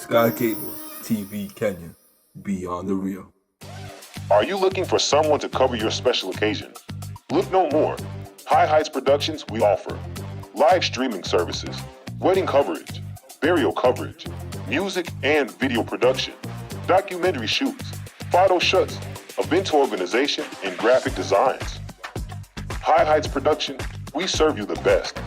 Sky Cable TV Kenya, beyond the real. Are you looking for someone to cover your special occasion? Look no more. High Heights Productions we offer live streaming services, wedding coverage, burial coverage, music and video production, documentary shoots, photo shoots, event organization, and graphic designs. High Heights Production, we serve you the best.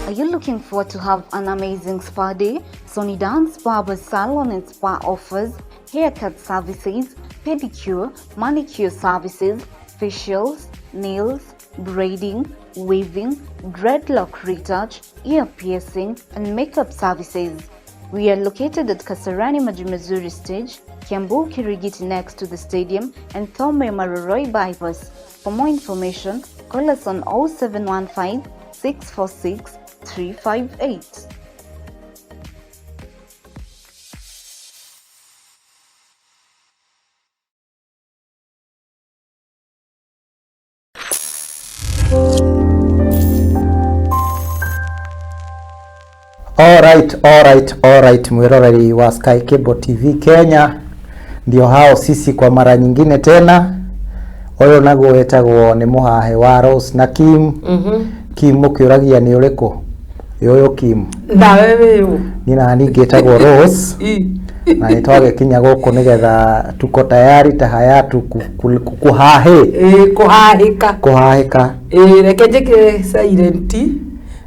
Are you looking forward to have an amazing spa day? Sony Dance Barber Salon and Spa offers haircut services, pedicure, manicure services, facials, nails, braiding, weaving, dreadlock retouch, ear piercing, and makeup services. We are located at Kasarani Majimazuri Stage, Kiambu Kirigiti next to the stadium, and Thome Maroroi bypass. For more information, call us on 0715 646 358. Alright, mwiroreri wa Sky Cable TV Kenya, ndio hao sisi kwa mara nyingine tena. Oyo nago wetagwo ni muhahe wa Rose na Kim. Kim mukiuragia ni uriko? Yoyo Kim. Na wewe u. Nina ngetagwo Rose. Na nitwage kinya guku nigetha tuko tayari tahayatu kuhahe. Kuhahika. Reke njike silent.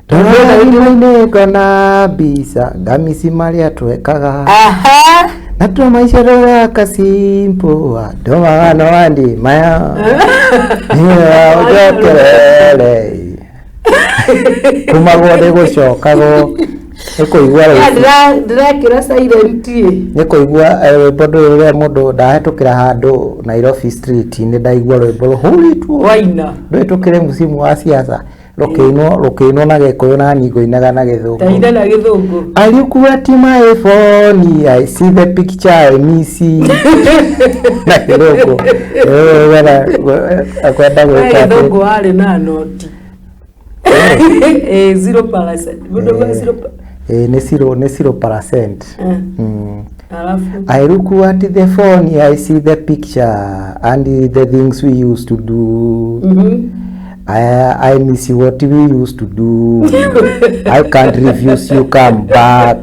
Tuna kona bisa gamisi maria twekaga. Aha. Natwa maisha kasimpo doma wano wandi maya. Niya ojokerere. Kumagode gucokago ekuigwa ndira silent nikuigwa rwimbo rwe mundu ndahetukira handu Nairobi street ni ndaigwa rwimbo huritwo waina rwetukire musimu wa siasa rukiinwo na gikuyu na nyingo inaga na githungu taida na githungu alikuwa tima iPhone I see the picture I miss na githungu wala akwenda gwika githungu ari na noti 0%. Ni 0%. I look at the phone, I see the picture and the things we used to do. I miss what we used to do. I can't refuse you come back.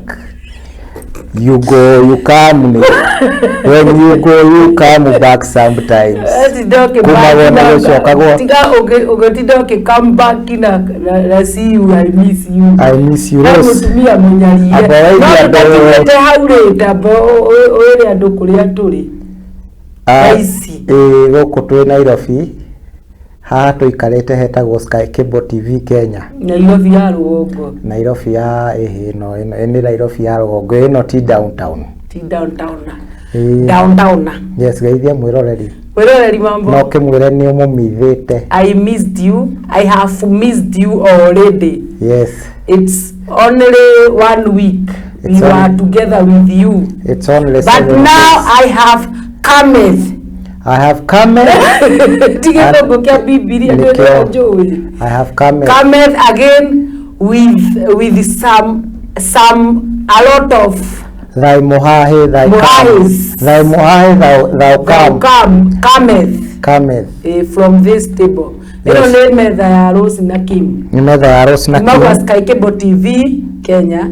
You go, you come. When you go, you come back sometimes. Come back na see you, I miss you. I miss you. Goko twi Nairobi haha tuikarite hetagwo Sky Cable TV Kenya. Nairobi ya rugongo. Nairobi ya no ni Nairobi ya rugongo ino ti downtown. Downtown. Yes, gaithia mwiroreri. Mwiroreri mambo. No kimwire ni umumithite. I missed you. I have missed you already. Yes. It's only 1 week. We were together with you. It's only but now days. I have come. I have come. I have come again with some a lot of thy mohahe thy cometh from this table. Yes. Ndio metha ya Rose na Kim. Ni metha ya Rose na Kim. Sky Cable TV Kenya.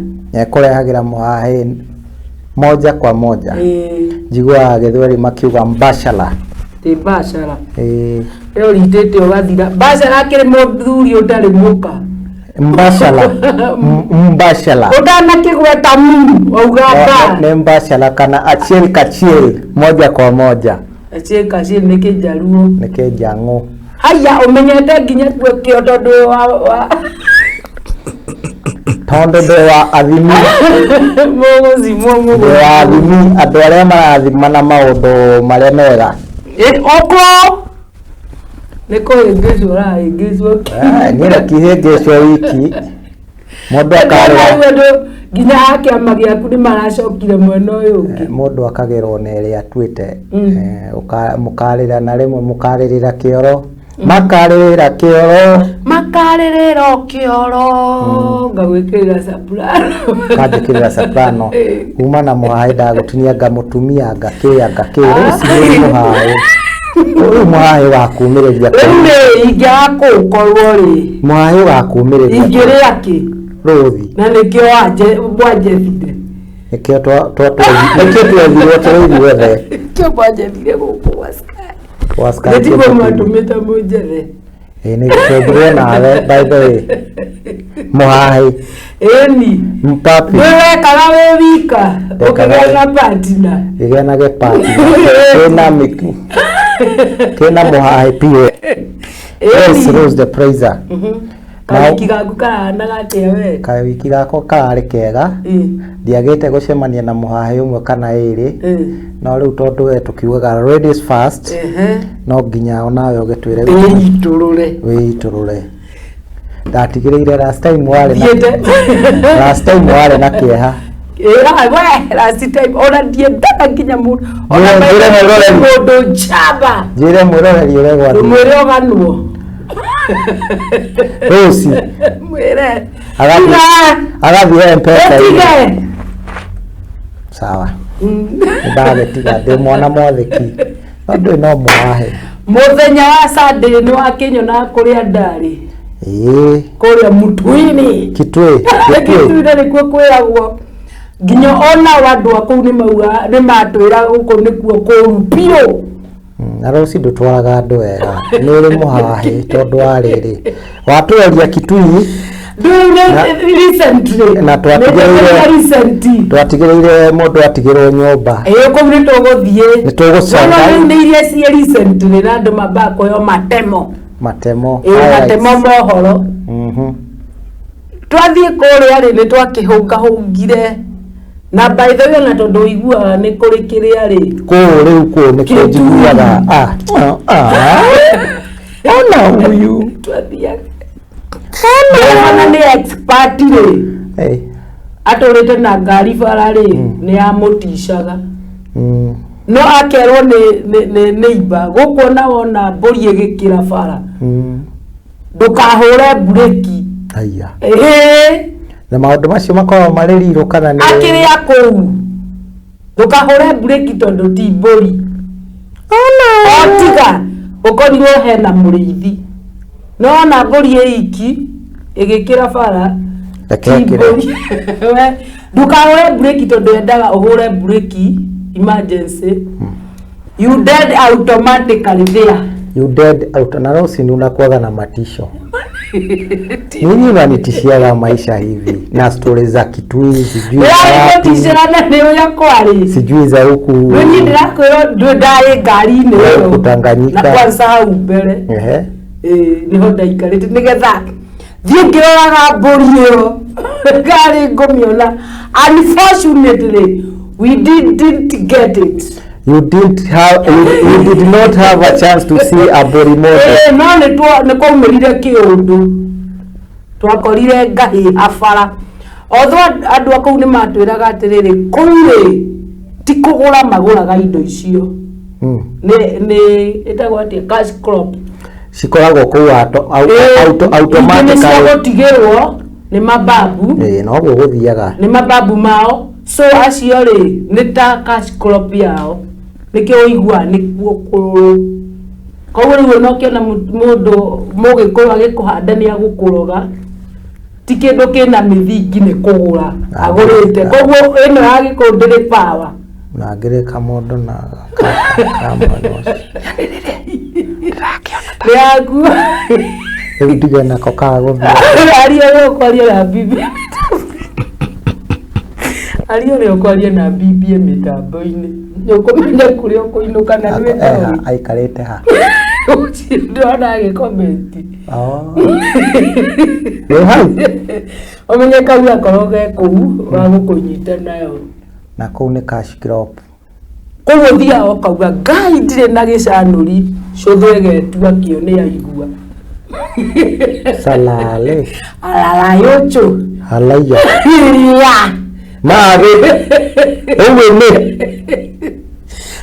Kurehagira mohahe moja kwa moja. Jigwa gethweri makiuga mbashala. Ti mbashala. Ero litete ogathira. Mbashala kire muthuri utari muka. Mbashala. Mbashala. Udana kigweta mundu augata. Ne mbashala kana achiel kachiel moja kwa moja. Achiel kachiel neke jaruo. Neke jangu. Haya umenyete ginya kwekio tondu wa Tondo wa athimi mungu wa athimi andu aria marathima na maundu maria mega oko niko engezwa nira kihengezwa wiki mundu akarira ginya hake amagia kuni maracokire mweno yuki mundu akagerwo na ria twite mukarira na rimwe mukaririra kioro makarĩrĩra kĩoro ngagwĩkĩrĩra soprano kanjĩkĩrĩra soprano kuma na mũhaĩ ndagũtinia ngamũtumia ngakĩya rĩu mũhaĩ wa kumĩrĩria ingĩgakũkorwo rĩ mũhaĩ wa kumĩrĩria ingĩrĩa kĩ rũthi na nĩkĩo mwanjethire nĩkĩo twethirwo tũrĩithuothe nĩkĩo mwanjethire gũkũ gwa Sky nĩtiguo mwatũmĩte mũnjethe nĩgĩtũmbirwo nawe by the way mũhaĩ ĩni mpapi ndĩrekaga wĩ wika ũkĩgĩa na patina gĩgĩanage patina kĩna mũhaĩ piũ yes Rose the Praiser kawiki gaku karahanaga atĩa we kawiki gako kararĩ kega ndiagĩte gũcemania na mũhaĩ ũmwe kana ĩrĩ no rĩu tondũ we tũkiugaga ladies first no nginya onawe ũgĩtwĩre wĩitũrũre ndatigĩrĩire last time warĩ na kĩeha last time ona ndiendaga nginya mũndũ njamba njĩre mwĩroreri ũregwa mwĩre ũganwo Rosi mwĩre agathiĩ M-Pesa sawa ndagĩtiga ndĩ mwana mwathĩki no ndũĩ no mũhahe mũthenya wa Sunday nĩ wakinyona kũrĩa ndarĩ kũrĩa mũtwini kitwe nĩkuo kwĩragwo nginya ona andũ a kũu nĩ matwĩra gũkũ nĩkuo kũru piũ na Rosi ndũtwaraga andũ wega nĩ ũrĩ mũhahe tondũ wa rĩrĩ watũeria Kitui na twatigĩrĩire mũndũ atigĩrwo nyũmba kũu nĩtũgũcoka nĩ iria ciĩ recently na andũ mambaga kuoywo matemo mohoro twathiĩ kũrĩa rĩ nĩtwakĩhũngahũngire na by the way na tondũ ũiguaga nĩ kũrĩ kĩrĩa rĩ rĩu nĩkĩo njiguaga ona huyu twathiaga ona nĩ expert rĩ atũrĩte na ngari bara rĩ nĩ amũticaga no akerwo nĩ iba gũkuona wona mbũri ĩgĩkĩra bara ndũkahũre bureki na maũndũ macio makoragwo marĩ rirũ kana nĩ akĩrĩa kũu ndũkahũre bureki tondũ ti mbũri otiga ũkorirwo hena mũrĩithi no ona mbũri ĩiki ĩgĩkĩra bara ndũkahũre bureki tondũ endaga ũhũre bureki emergency you dead automatically there na Rosi unakuwaga na matisho nini unanitishiaga maisha hivi na stori za Kitui sijui za huku mimi ndirakwĩrwo ndũndaĩ ngari-inĩ Kutanganyika na kwanza hau mbere niho ndaikarĩte nĩgetha thiĩ ngĩroraga mbũri ĩyo ngari ngũmĩona unfortunately we didn't get it. You did not have a chance to see a body model. No nĩ kwaumĩrire kĩũndũ twakorire ngahĩ abara although andũ a kũu nĩ matwĩraga atĩrĩrĩ kũu ti kũgũra magũraga indo icio nĩ ĩtagwo atĩa cash crop cikoragwo kũu automatically gũtigĩrwo nĩ mababu noguo gũthiaga nĩ mababu mao so acio rĩ nĩ ta cash crop yao nĩkĩo ũigua nĩkuo kũrũ koguo rĩu no kĩona mũndũ mũgĩkũyũ agĩkũhanda nĩ agũkũroga ti kĩndũ kĩna mĩthingi nĩ kũgũra agũrĩte koguo ĩno ya gĩkũyũ ndĩrĩ power na ngĩrĩka mũndũ na yaku rĩu ndige nako kagũthiĩ kwaria na bibi kwaria na bibi mĩtambo-inĩ nĩũkũmenya kũrĩa ũkũinũka na nĩwĩtaũi aikarĩte ha ndĩrona agĩkomenti rĩu hau ũmenye kau akorwo ge kũu wa gũkũnyita nayo na kũu nĩ cash crop koguo thiaga ũkauga ngai ndirĩ na gĩcanũri cũthũ ĩgetua kĩo nĩ yaigua salale alalayocho halaya Mari.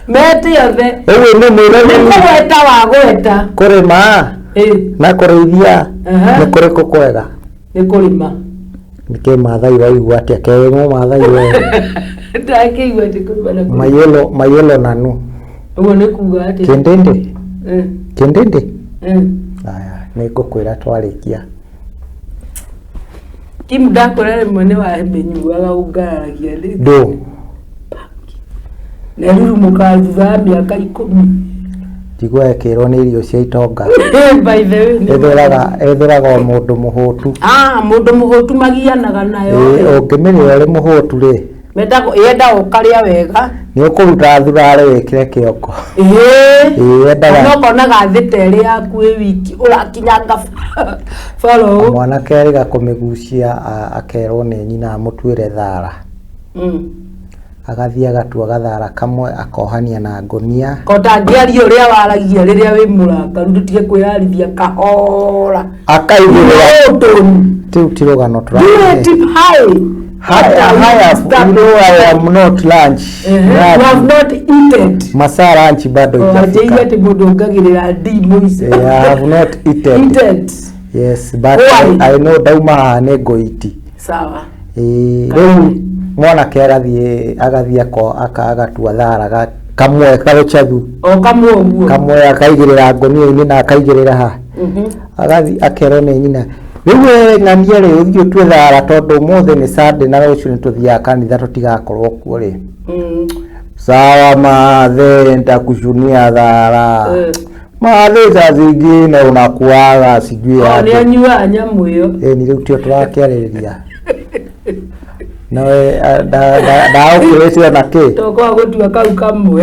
Mete yothe. Ewe nĩ mwĩrori. Nĩkũgweta wa gweta. Kũrĩma. na kureithia ni kuriko kwega ni kurima nike mathai waigua atia kemo mathai we ndakeigua ati kurima na mayelo nanu ugo ni kuga ati kindindi aya ni ngukwira twarikia Kim ndakorere mwene wa Hebenyu ugaragia ndi do na ruru mukathutha miaka 10 jigwa ekirwo ni irio cia itonga by the way etheraga mundu muhutu mundu muhutu magianaga nayo ukimiria uri muhutu ri metako yenda ukaria wega ni ukuruta thurare wikire kioko yendaga no kona gathite ri yaku wiki urakinyanga follow mwana keri gakumigucia akerwo ni nyina mutwire thara agathia gatua gathara kamwe akohania na ngonia kota ngiari uria waragia riria wi muraka ndutige kwirarithia kahora akaigura tiutirugano turare I am not lunch. You have not eaten. Masa lunch bado ijafika. Ati mundu ngagirira ndimu ici. I have not eaten. Yes, but I know dauma ne goiti. Sawa. Rĩu mwanake agathie agatua thara kamwe karuchathu. Kamwe ũguo. Kamwe akaigĩrĩra ngonia-inĩ na akaigĩrĩra ha. Agathi akerwo nĩ nyina riwe ng'ania ri uthio twe thara tondu mothe ni Sunday na rucio ni tuthia kanitha tutigakorwo kuo ri sawa mathe ndakushunia thara mathe zazingi na unakuaga sijui hapo ni anyua nyamu hiyo ni riu tio turakiaririria nawe da ukirecia na ki tokwa gutua kau kamwe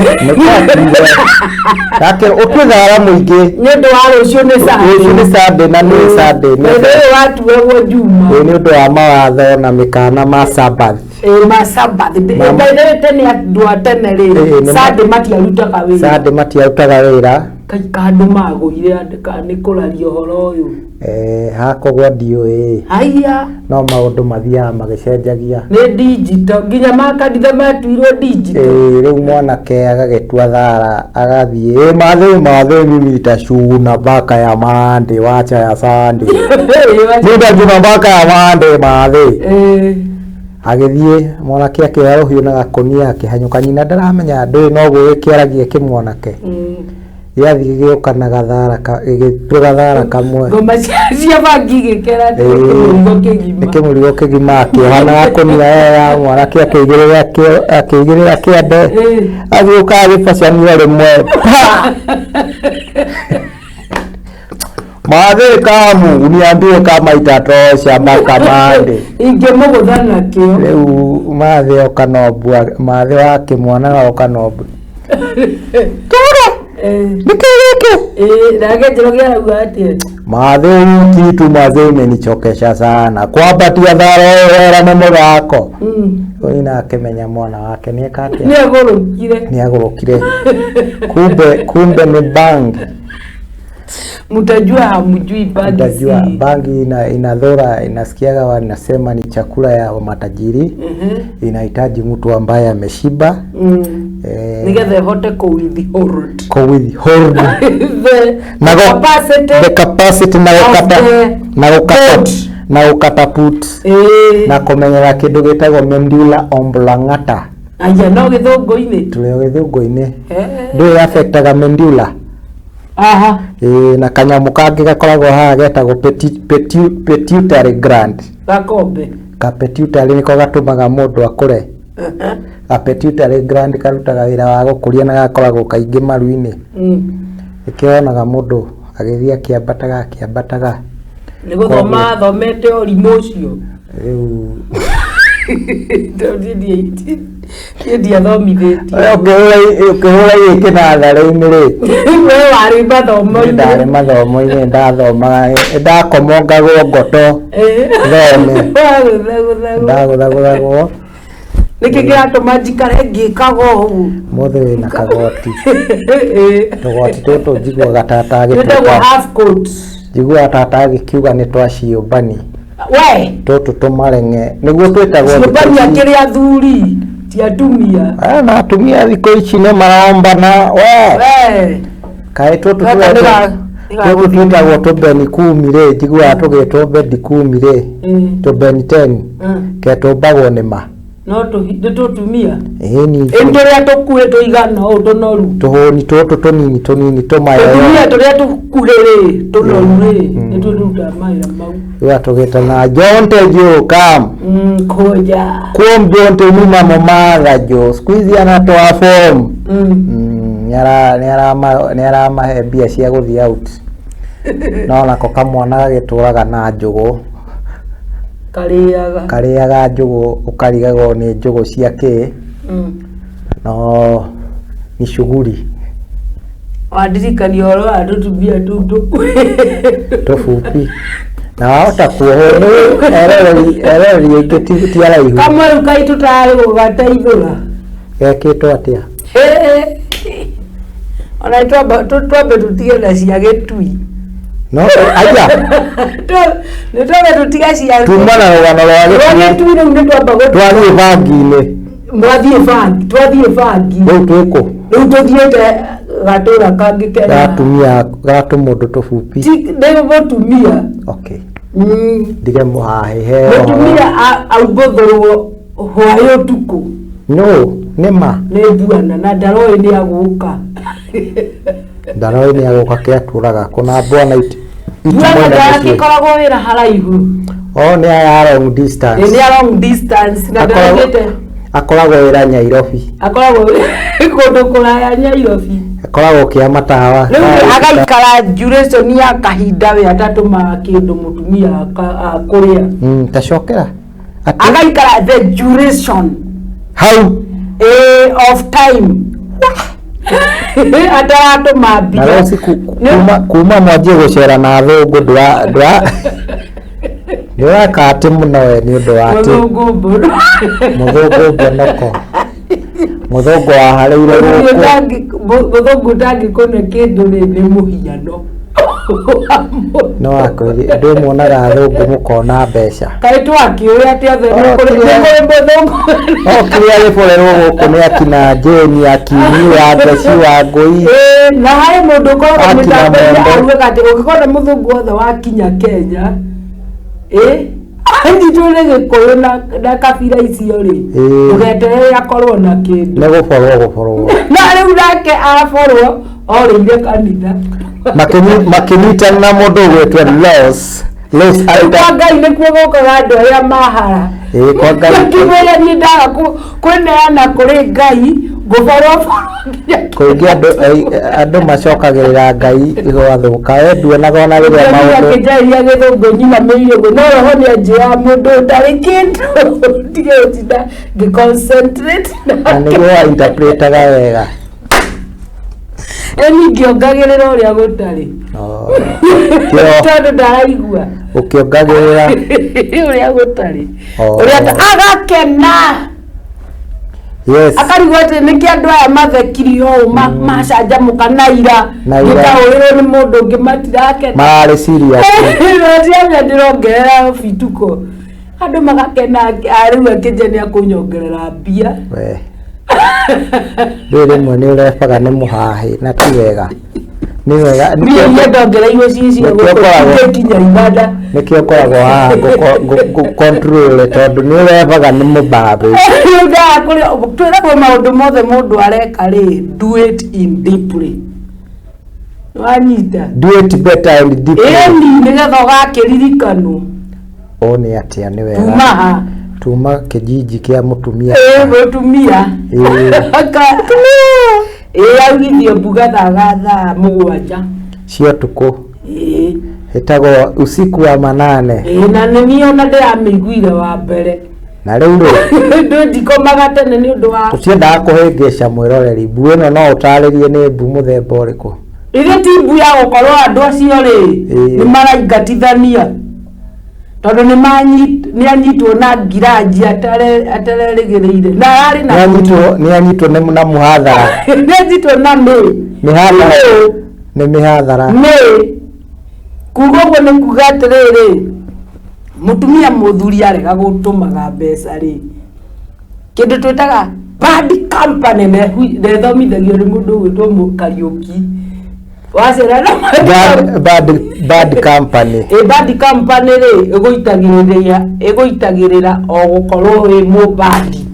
nake utwithara muingi ni ndu wa rucio ni Sunday na ni Sunday ni watu wewe juma ni ndu wa mawatho na mikana ma Sabbath ma Sabbath ndaire ni andu atene ri Sunday matiarutaga wira kandu magũire andĩka nĩ kũraria ũhoro ũyũ hakũgwa ndiũĩ haiya no maũndũ mathiaga magĩcenjagia nĩ digital nginya makanitha matuirwo digital rĩu mwanake agagĩtua thara agathiĩ mathe mimi nitashuna mpaka ya Monday wacha ya Sunday nitashuna mpaka ya Monday mathe agĩthiĩ mwanake akĩoya rũhiũ na gakonia akĩhanyũka nyina ndaramenya ndũĩ no gũgĩkĩaragia kĩmwanake yathi gĩgĩũkanaga thara gĩgĩtua thara kamwe ngoma cia bangi gĩkera kĩmũrigo kĩgima akĩohana gakonia ya mwanake akĩigĩrĩra kĩande agĩũka agĩbacania rĩmwe mathe kamu uniambie kama itatosha mpaka Monday ingĩmũgũtha nakĩo rĩu mathe okanobua mathe wake mwana okanobua mathe kitu mathe imenichokesha sana kwapatia thara wera na mũthako ina akimenya mwana wake ni ekate ni agurukire kumbe ni bangi mtajua hamjui bangi mtajua bangi inadhora inasikiaga wanasema ni chakula ya matajiri inahitaji mtu ambaye ameshiba nigetha hote ko with hold the capacity na ukataput na kumenyera kindu gitagwo medulla oblongata aya no githungu-ini tulio githungu-ini ndio affectaga medulla na kanyamu kangi gakoragwo haha getagwo pituitary gland gakombe pituitary niko gatumaga mundu akure pituitary gland karutaga wira wa gukuria na gakoragwo kaingi maru-ini ikionaga mundu agithia kiambataga ni guthoma thomete ũrimũ ũcio riu ukihura giki na thara-ini ri we warĩ mathomo-inĩ ndarĩ mathomo-inĩ ndathomaga ndakomongagwo ngoto thome ndagũthagũthagwo nĩkĩ kĩratũma njikare ngĩkaga ũguo mũthĩ wĩna kagoti tũgoti tũtũ njiguaga tata agĩkiuga nĩ twa ciũmbani we tũtũ tũmarenge nĩguo twĩtagwo ciũmbani akĩrĩ athuri ti atumia na atumia thikũ ici nĩ marombana we kaĩ tũtũ Tũtũ twĩtagwo tũbeni kumi rĩ, njiguaga tũgĩtwo bedi kumi rĩ, tũbeni 10 ke tũmbagwo nĩ ma. No tũtumia Ĩni tũrĩa tũkuhĩ tũigana ũũ tũnoru. Tũhũni tũtũ tũnini tũmayo. Tũtumia tũrĩa tũkuhĩ rĩ tũnoru rĩ nĩ tũrutaga mawĩra mau. Rĩu tũgĩtana Jonte Jo come. Koja. Kuom Jonte nyuma momaga Jo. Siku hizi anatoa form. Nĩ aramahe mbia cia gũthiĩ out. No nako kamwana gagĩtũraga na njũgũ. Karĩaga njũgũ ũkarigagwo nĩ njũgũ cia kĩ. No ni shughuli. Wadirikania ũhoro wa tũtumia tũfupi. Na wahota kuohwo nĩ ereri ingĩ ti araihu. Kamwe kai tũtarĩ gũgateithũra. Gekĩtwo atĩa? Ona twambe tũtige na cia gĩtui. No, aja. Nĩ twambe tũtige cia tuma na rũgano rwa gĩtui rĩu nĩ twamba twathiĩ bangi-inĩ. Twathiĩ bangi. Rĩu twĩkũ? Rĩu tũthiĩte gatũra kangĩ kena gatumia gatũmũndũ tũfupi. Nĩ mũtumia. Okay. Ndige mũhahe mũtumia aumbũthũrwo hwaĩ ũtukũ. No, nĩ ma. Nĩ mbuana na ndaroĩ nĩ agũka. Ndaroĩ nĩ agũka kĩatũraga kũna bwana iti. Bwana ndagĩkoragwo wĩra haraihu. Nĩ ya long distance. Nĩ ya long distance na ndagĩte. Akoragwo wĩra Nyairobi. Akoragwo kũndũ kũraya Nyairobi. Akoragwo kĩamatawa. Rĩu agaikara duration ya kahinda we atatũmaga kĩndũ mũtumia kũrĩa. Tacokera. Agaikara the duration. How? Of time. Ataratũma mbia. Na rĩu kuma mwanjie gũcera na thũngũ ndĩreka atĩ mũno we nĩ ũndũ wa atĩ mũthũngũ mbonoko. Mũthũngũ waharĩire mũthũngũ ndangĩkũne kĩndũ nĩ mũhiano. No akwĩrĩ ndĩ muonaga thũngũ mũkona mbeca. Kaĩ twakĩũĩ atĩ othe nĩ kũrĩ mũthũngũ. Kĩrĩa gĩborerwo gũkũ nĩ akina Jane, Akinyi, Wangeci, Wangũi. Na harĩ mũndũ ũkoragwo mĩtambo-inĩ augaga atĩ ũngĩkona mũthũngũ wothe wakinya Kenya anyitwo nĩ Gĩkũyũ na kabira icio rĩ ndũgeterere akorwo na kĩndũ. Nĩ gũborwo. Na rĩu nake aborwo orĩire kanitha. Makĩnyitana na mũndũ ũgwĩtwo kwa Ngai nĩkuo gũkaga andũ arĩa mahara. Kwa Ngai ngĩmwĩra niĩ ndaga kwĩneana kũrĩ Ngai ngũborwo kũingĩ andũ macokagĩrĩra Ngai gwathũka. We nduonaga ona rĩrĩa maũndũ akĩnjarĩria Gĩthũngũ nyimanĩire ũguo no roho nĩ anjĩra mũndũ ndarĩ kĩndũ ndige gũtinda ngĩ-concentrate na nĩguo interpretaga wega. Ngĩongagĩrĩra ũrĩa gũtarĩ tondũ ndaraigua ũkĩongagĩrĩra ũrĩa gũtarĩ ũrĩa agakena. Yes. Akarigwo atĩ nĩkĩ andũ aya mathekirio ũũ macanjamũka na ira gĩtaũrĩrwo nĩ mũndũ ũngĩ matirakena mararĩ serious. Rĩrĩa ndĩrongerera bituko andũ magakena rĩu akĩnja nĩ akũnyongerera mbia. Rĩu rĩmwe nĩ ũrebaga nĩ mũhahe na ti wega. Nĩ wega niĩ ndongereirwo cicio gũkinya Uganda. Nĩkĩo ngoragwo haha control tondũ nĩ ũrebaga nĩ mũbabe. Twĩragwo maũndũ mothe mũndũ areka rĩ do it in deeply. Wanyita do it better and deeply. Nĩgetha ũgakĩririkanwo. Nĩ atĩa nĩ wega. Tuma kijiji kia mũtumia. Mũtumia. Augithio mbuga thaa mũgwanja cia ũtukũ. Ĩtagwo usiku wa manane. Na nĩ niĩ ona ndĩramĩiguire wa mbere. Na rĩu rĩ ndikomaga tene nĩ ũndũ wa tũtiendaga kũhĩngĩca mwĩroreri. Mbu ĩno no ũtarĩrie nĩ mbu mũthemba ũrĩkũ? Ĩrĩa ti mbu ya gũkorwo andũ acio rĩ nĩ maraingatithania tondũ nĩ anyitwo na ngiraji atarerĩgĩrĩire na arĩ na nĩ anyitwo na mũhathara. Nĩ anyitwo na mĩhathara. Nĩ mĩhathara. Kuga ũguo nĩ kuga atĩrĩrĩ mũtumia mũthuri arega gũtũmaga mbeca rĩ kĩndũ twĩtaga bad company nethomithagio nĩ mũndũ ũgwĩtwo Kariũki. wacera na bad company bad company ri iguitagirira o gukorwo wi mubadi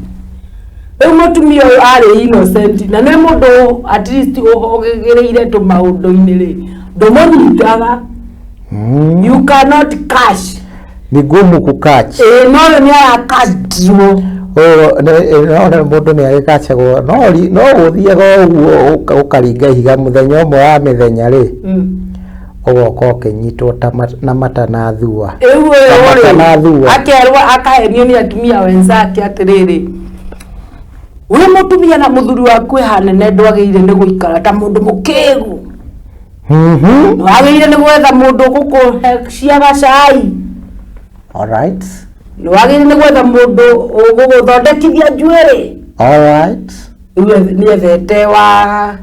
e mutumia uyu ari innocent na ne mundu at least uhogegereire tu maundu-ini ri ndumunyitaga you cannot cash ni gumu kukatch no ni akatio no mundu ni agikachagwo no uthiaga uguo ukaringa ihiga muthenya umwe wa mithenya ri ugoka ukinyitwo na mata na thua akerwa akahenio ni atumia wenzake atiriri uri mutumia na muthuri waku hanene ndwagire ni guikara ta mundu mukigu wagire ni gwetha mundu gukuciaga cai alright wagire ni gwetha mundu uguguthondekithia njuiri alright ni ethete wa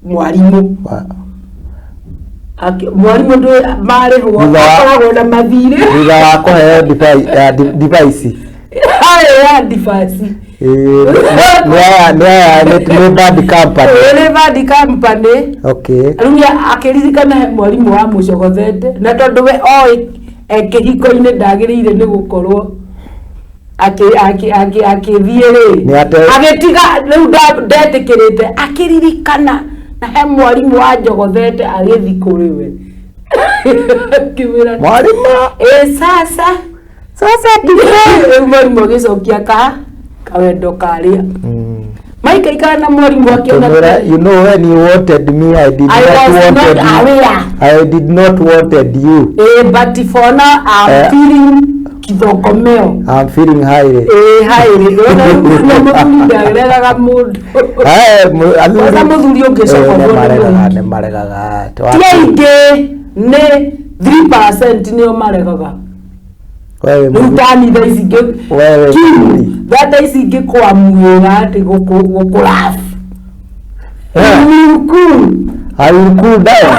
mwarimu mwarimu ndu marihwo akoragwo na mathire thutha wa kuheo device ya device ni bad company okay arunia akiririkana mwarimu wa mucogothete na tondu we oi ekihiko-ini ndagiriire ni gukorwo akithie ri agitiga riu ndetikirite akiririkana na he mwarimu wa njogothete agithi kuri we kimira mwarimu sasa mwarimu agicokia kawendo karia maikaikara na mwarimu akiona you know when you wanted me I did not wanted you but for now I'm feeling kithokomeo I'm feeling highly highly ndageraga mundu asa muthuri ungicoka ne maregaga tiaingi ni 3% nio maregaga wewe mutani thaicingĩ wewe thata ici ingĩ kwamwĩra atĩ gũkũrabu Cool down.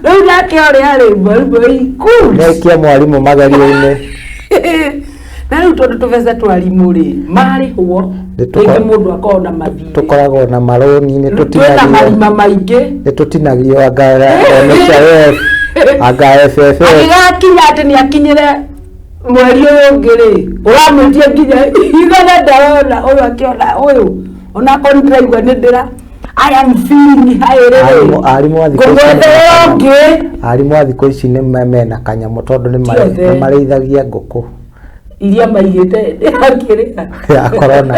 Rĩu nake ũrĩa arĩ cool. Nekia mwarimu magerio-inĩ. Na rĩu tondũ tũbeca twarimũ-rĩ marĩhwo rĩngĩ mũndũ akorwo na mathirĩ. Tũkoragwo na marũni twĩna marima maingĩ. Nĩtũtinagio angara NHIF anga FFF. Agĩgakinya atĩ nĩakinyĩre mweri ũyũ ũngĩ-rĩ ũramwĩtia nginya igana ndarona ũyũ akĩona ũyũ ona kontraigua nĩ ndĩra I am feeling high. Arimũ a thikũ ici nĩ mena kanyamũ tondũ nĩ marĩithagia ngũkũ iria maigĩte akĩrĩa ya corona.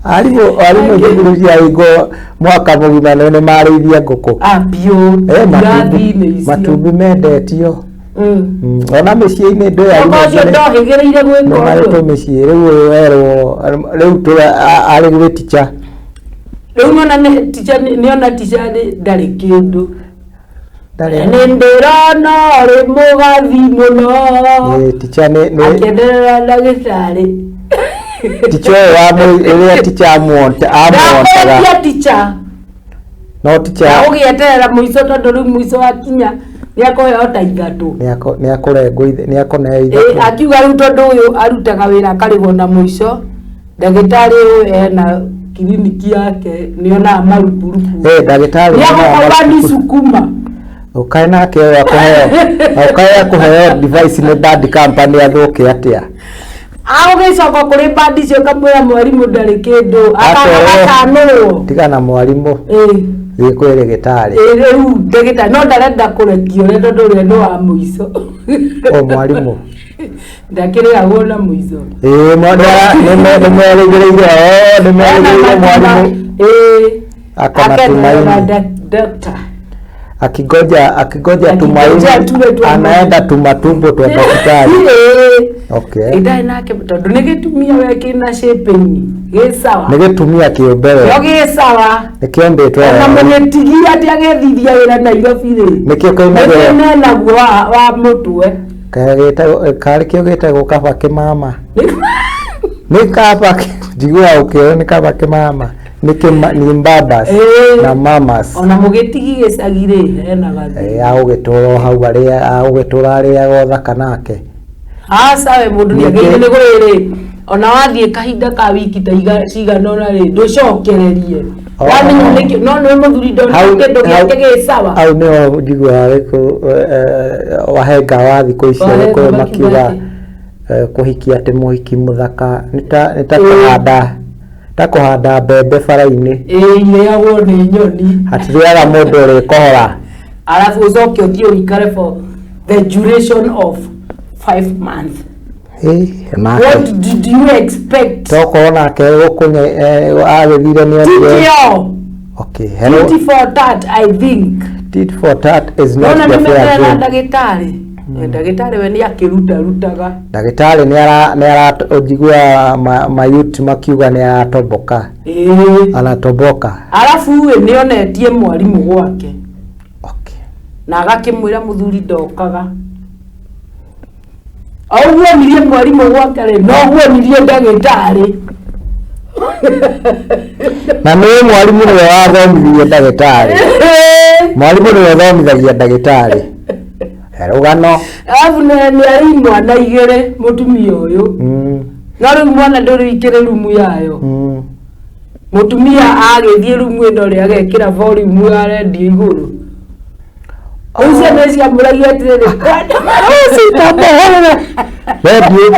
Arimũ thukuru cia hingo mwaka mũgima nĩ marĩithia ngũkũ matumbĩ mendetio ona mĩciĩ-inĩ ndĩ ndohĩgĩrĩire gwĩka ũndũ mĩciĩ rĩu werwo rĩu arĩ gwĩ teacher rĩu nĩona teacher ndarĩ kĩndũ nĩ ndĩrona ũrĩ mũgathi mũno teacher akĩenderera ndagĩtarĩ teacher ũrĩa teacher amwontaga teacher no teacher ũgĩeterera mũico tondũ rĩu mũico wakinya nĩakũheo ta ithatũ nĩakũneo ithatũ akiuga rĩu tondũ ũyũ arutaga wĩra akarĩhwo na mũico ndagĩtarĩ ũyũ ena kiliniki yake nĩonaga marupurupu ndagĩtarĩ nĩagũkorwo ni sukuma ũkae nake akũheo device nĩ bad company athũke atĩa agũgĩcoka kũrĩ bad icio kamwĩra mwarimũ ndarĩ kĩndũ akakanũrwo tiga na mwarimũ gĩkwĩrĩ gĩtarĩ rĩu ndagĩtarĩ no ndarenda kũrekio ũrĩa tondũ ũrĩa nĩ wa mũico mwarimũ ndakĩrĩagwo na mũico nĩmerĩgĩrĩire mwarimũ akona tumaini akigoja tumaini anaenda tumatumbo twa daktari okay ndai nake tondũ nĩ gĩtumia we kĩna shaping gĩ sawa nĩ gĩtumia kĩũmbe we gĩ sawa nĩkĩombĩtwo na mũgĩtigia atĩ agethithia wĩra Nairobi-rĩ nĩkĩo koimagĩra naguo wa mũtwe karĩ kĩo gĩtagwo kaba kĩmama nĩ kaba njiguaga ũkĩoya nĩ kaba kĩmama nĩ mbabas na mamas ona mũgĩtigi gĩcagi-rĩ hena gathĩ agũgĩtũra hau agũgĩtũra arĩaga ũthaka nake aca we mũndũ nĩagĩrĩire nĩ gũrĩrĩ ona wathie kahinda ka wiki ta cigana ona ri nducokererie wamenya nikio no no muthuri ndonake ndogiake ge sawa au no njigua riko wahenga wa thikũ ici riko makiuga kuhikia ati muhiki muthaka nita kuhanda mbembe bara-inĩ ireagwo nĩ nyoni hatiriaga mũndũ ũrĩ kohora alafu ucoke uthie uikare for the duration of 5 months. What did you expect? Toko nake gukunye agithire ni ndio. Okay, hello. Tit for tat, I think. Tit for tat is not the fair game. Ndagitari. Ndagitari we ni akirutaga. Ndagitari ni ara ujigua mayuti makiuga ni aratoboka. Anatoboka. Alafu we ni onetie mwarimu gwake. Okay. Na agakimwira muthuri ndokaga. Auwe nilie mwarimu gwake ri no uwe nilie ndagitari. Na niwe mwarimu ni wathomithia ndagitari. Mwarimu ni wathomithagia ndagitari. Rugano. Alafu ni ari mwana igere mutumia uyu. No ri mwana nduri ikire rumu yayo. Mutumia agithie rumu ino ri agekira volume ya radio iguru. Usia nesi amuragia tiriri.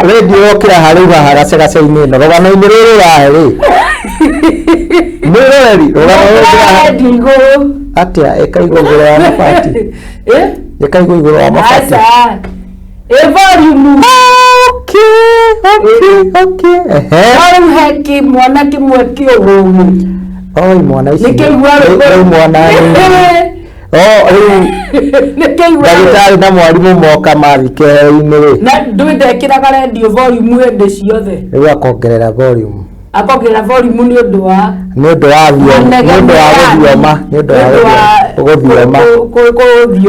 Radio okira hariga haracagaca-inĩ no rugano-inĩ rũrũ raheri nĩrori rugano iguru atia ikaigwo iguru wa mabati ikaigwo iguru wa mabati volume okay heki mwana kimwe kĩũgũmu oi mwana ici nĩ mwana ndagitari na mwarimu moka mathikĩrĩro-inĩ na ndwĩndekĩraga radio volume hĩndĩ ciothe rĩu akongerera volume nĩ ũndũ wa gũthioma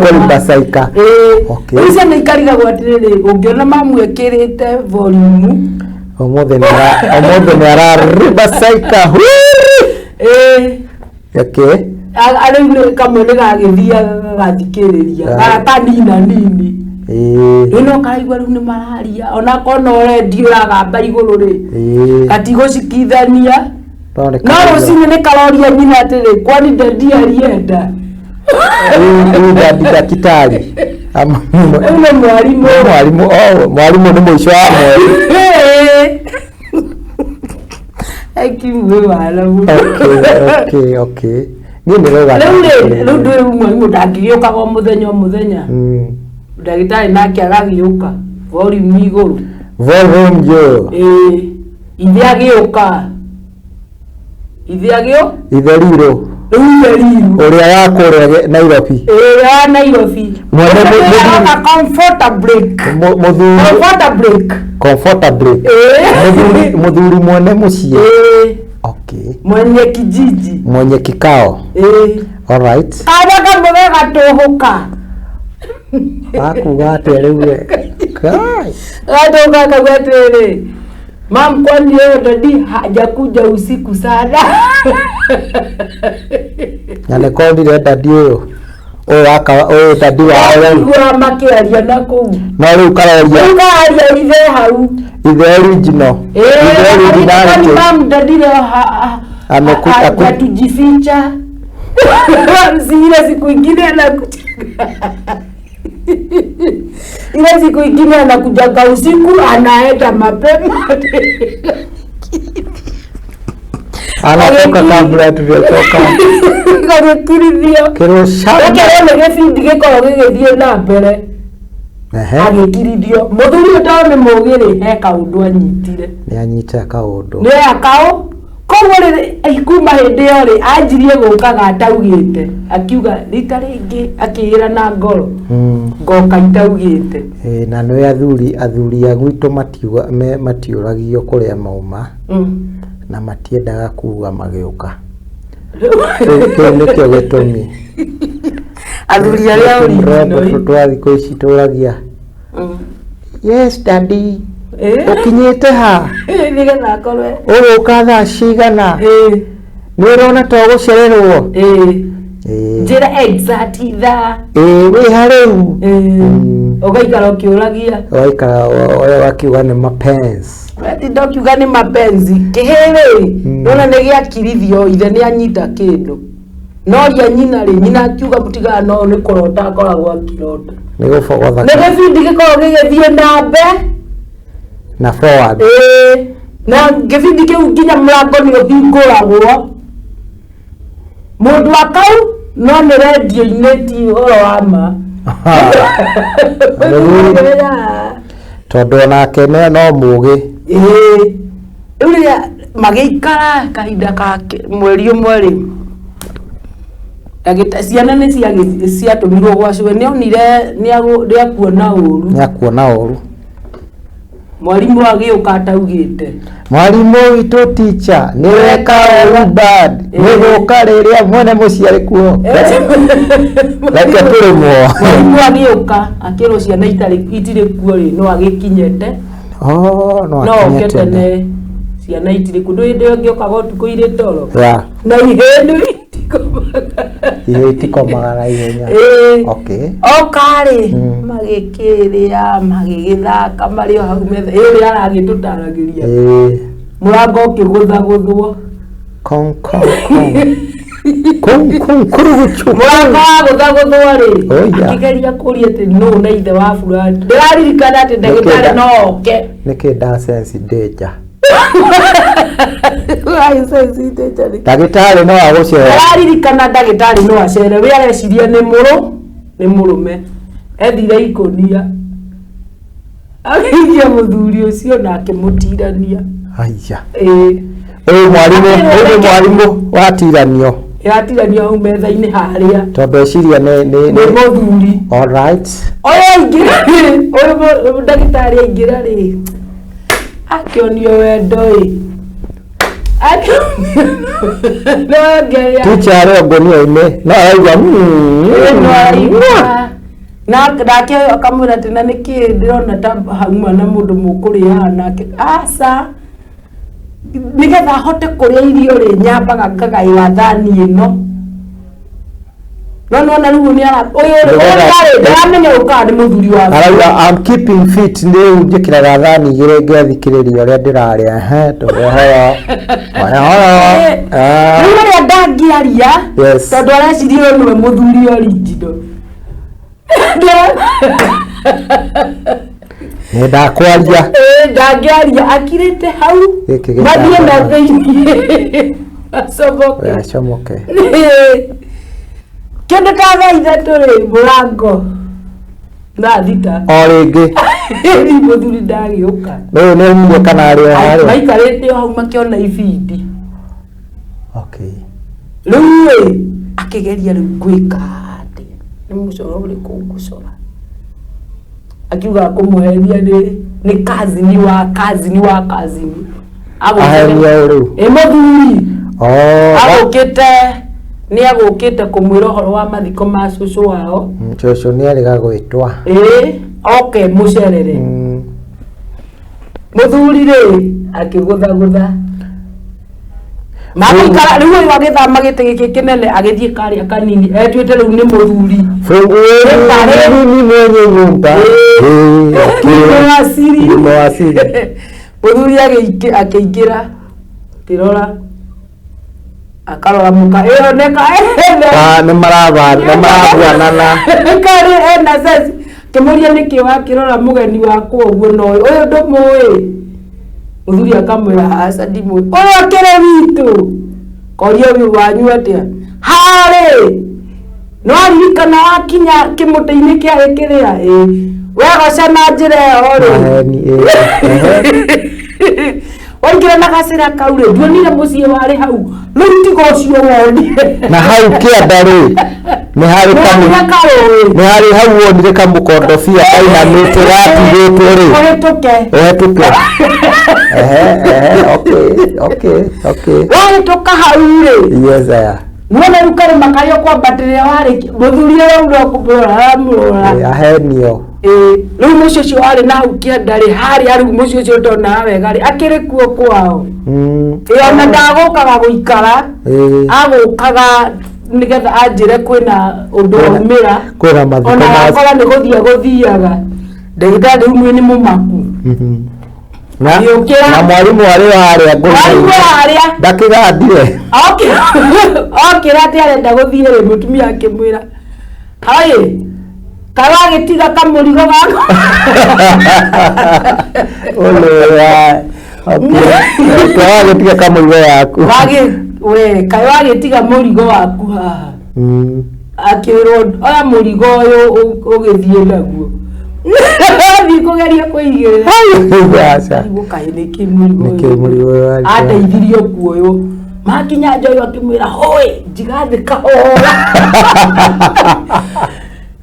kũrimbacaika icio nĩ ikarigagwo atĩrĩrĩ ũngĩona mamu ekĩrĩte volume ũmũthĩ nĩ ararimbacaika arĩu kamwe nĩ gagĩthia gathikĩrĩria kanina nini rĩu no karaigua rĩu nĩ mararia onakorwo no redio ũragamba igũrũ rĩ gatigũcikithania no rũcinĩ nĩ karoria nyina atĩrĩ kwani ndandi arienda ndagitari nĩ mwarimũ nĩ mũico wa mweri aikimwe walamu okay rĩu ndwĩ mwarimũ ndangĩgĩũkaga o mũthenya ndagitari nake agagĩũka volume igũrũ ithe agĩũka ithe Rirũ ũrĩa wa kũrĩa Nairobi comfortably mũthuri mwene mũciĩ mwenye kikao alright abaga mbega gatohoka akuga atĩa rĩu gatohoka kagwetere mam kwani leo dadi hajakuja usiku sana nyane kondire dadi ũyũ dadi wa makiaria na kũu no rĩu karoria ithe hau ithe original mam dadi leo hatujificha ile siku ingine anakuja usiku anaenda mapema anatoka kabla tujatoka agĩkirithio nĩ gĩbindi gĩkorwo gĩgĩthiĩ na mbere agĩkirithio mũthuri ũyũ nĩ mũũgĩ rĩ he kaũndũ anyitire nĩ anyita kaũndũ koguo rĩrĩ kuma hĩndĩ ĩyo rĩ anjirie gũkaga ataugĩte akiuga rita rĩngĩ akĩĩra na ngoro ngoka itaugĩte na nĩ athuri a gwitũ matiũragio kũrĩa mauma na matiendaga kuga magĩũka kĩu nĩkĩo gĩtũmi athuri arĩa original twa thikũ ici tũragia yes daddy ukinyĩte ha nĩgetha akorwe ũgũka thaa cigana nĩ ũrona to gũcererwo njĩra exact thaa wĩ harĩu Ugaikara ukiuragia. Ugaikara wakiuga nĩ mapenzi. Wetinda ukiuga nĩ mapenzi. Kĩhĩrĩ. Nona nĩ gĩakirithio ithe nĩ anyita kĩndũ. No ya nyina rĩ, nyina akiuga mũtigana no nĩ kũrota akoragwo akirota. Nĩ gũbogotha. Nĩ gĩbindi gĩkoragwo gĩgĩthiĩ na mbere. Na forward. Na gĩbindi kĩu nginya mũrango nĩ ũhingũragwo. Mũndũ akau no nĩ radio-inĩ ti ũhoro wa ma. Tondũ onake no mũgĩ. Rĩu rĩrĩa magĩikara kahinda ka mweri ũmwe rĩ, ciana nĩ ciatũmirwo gwa cũwe, nĩonire nĩakuona ũru. Nĩakuona ũru. Mwarimũ agĩũka ataugĩte. Mwarimũ witũ teacher nĩ weka ũru bad. Nĩ gũka rĩrĩa mwene mũciarĩ kuo. Reke tũrĩmwo. Mwarimũ agĩũka akĩrwo ciana itirĩ kuo rĩ, no agĩkinyete. No oketene ciana itirĩ kuo. Ndũĩ hĩndĩ ĩngĩ okaga ũtukũ irĩ toro. Na ihĩndĩ itikomaga na ihenya. Okay. Okarĩ magĩkĩrĩa magĩgĩthaka marĩ o hau metha ĩrĩa aragĩtũtaragĩria. Mũrango ũkĩgũthagũthwo. Kong. Kuruguchu. Mũrango wagũthagũthwo rĩ, akĩgeria kũria atĩ no na ithe wa fulani. Ndĩraririkana atĩ ndagĩtarĩ no oke. Nĩkĩ ndasensi danger. Ndagĩtarĩ no agũcera. Ndĩraririkana ndagĩtarĩ no acere. We areciria nĩ mũrũme. Ethire ikonia. Agĩikia mũthuri ũcio na akĩmũtirania. Aiya. Ũyũ mwarimũ watiranio. Yatiranio hau metha-inĩ harĩa. Tondũ eciria nĩ mũthuri. All right. Ũyũ ndagĩtarĩ aingĩra rĩ, akĩonio wendo ĩ. Teacher arĩ ngonia-inĩ no araigua na nake akamwĩra atĩ na nĩkĩ ndĩrona ta hauma na mũndũ mũkũrĩaga nake. Aca nĩgetha ahote kũrĩa irio rĩ, nyambaga ngagaĩra thani ĩno. No rĩu nĩ ndĩramenya gũkaga nĩ mũthuri wa arauga I'm keeping fit nĩ njĩkĩraga thani igĩrĩ ngethikĩrĩria ũrĩa ndĩrarĩa. Rĩu rĩrĩa ndangĩaria tondũ areciria ũyũ nĩwe mũthuri original. Ndakwaria. Ndangĩaria akirĩte hau. Mathiĩ na thĩinĩ. Acomoke. Kĩndũ ta thaa ithatũ rĩ, mũrango thaa thita. O rĩngĩ. Mũthuri ndagĩũka. Rĩu nĩ umire kana arĩ o harĩa. Maikarĩte o hau makĩona ibindi. Okay. Rĩu rĩ, akĩgeria rĩu gwĩka atĩ nĩ mũcoro ũrĩkũ ngũcora. Akiuga kũmũheria nĩ kazini wa kazini. Ahenia rĩu. Mũthuri. Agũkĩte nĩ agũkĩte kũmwĩra ũhoro wa mathiko ma cũcũ wao. Cũcũ nĩ arĩga gwĩtwa. Oke mũcerere. Mũthuri rĩ akĩgũthagũtha. Magĩikara rĩu ũyũ agĩthama gĩtĩ gĩkĩ kĩnene agĩthiĩ karĩa kanini etuĩte rĩu nĩ mũthuri. Ni mwenye nyumba. Mũthuri akĩingĩra akĩrora akarora muka ĩyo nĩka nĩ marabuanana. Karĩ ena sense. Kĩmũria nĩkĩ wakĩrora mũgeni wakwa ũguo no ũyũ ndũmũĩ. Mũthuri akamwĩra aca ndimũĩ. Ũyũ akĩrĩ witũ. Koria ũyũ wanyu atĩa. Harĩ no aririkana wakinya kĩmũtĩ-inĩ kĩa gĩkĩrĩa wegoca na njĩra ĩyo rĩ. Waingĩra na gacĩra kau rĩ, ndionire mũciĩ warĩ hau. Rĩu tiga ũcio wonire. Na hau kĩanda rĩ nĩ harĩ hau wonire kamũkondobia kainamĩte gatigĩtwo rĩ. Ũhetũke. Okay. Wahĩtũka hau rĩ. Yes aya. Nuona rĩu karĩma karĩa ũkwambatĩrĩra warĩkia mũthuri ũyũ ũramũrora. Ahenio. Rĩu mũciĩ ũcio warĩ na hau kĩanda rĩ harĩa rĩu mũciĩ ũcio ndonaga wega rĩ akĩrĩ kuo kwao. Ona ndagũkaga gũikara. Agũkaga nĩgetha anjĩre kwĩna ũndũ waumĩra. Kwĩna mathiko. Ona akora nĩ gũthiaga. ndagĩtarĩ umwe nĩ mũmaku na mwarimu arĩ harĩa ndakĩgandire okĩra atĩ arenda gũthiĩ rĩ mũtumia akĩmwĩra haĩ kaĩ wagĩtiga kamũrigo gako wagĩtiga kamũrigo yaku kaĩ wagĩtiga mũrigo waku haha akĩrwo oya mũrigo ũyũ ũgĩthiĩ naguo thiĩ kũgeria kũigĩrĩra kaĩ nĩkĩ mũrigo ũyũ andeithirio kuoywo makinya nja ũyũ akĩmwĩra hũĩ njigathĩ kahora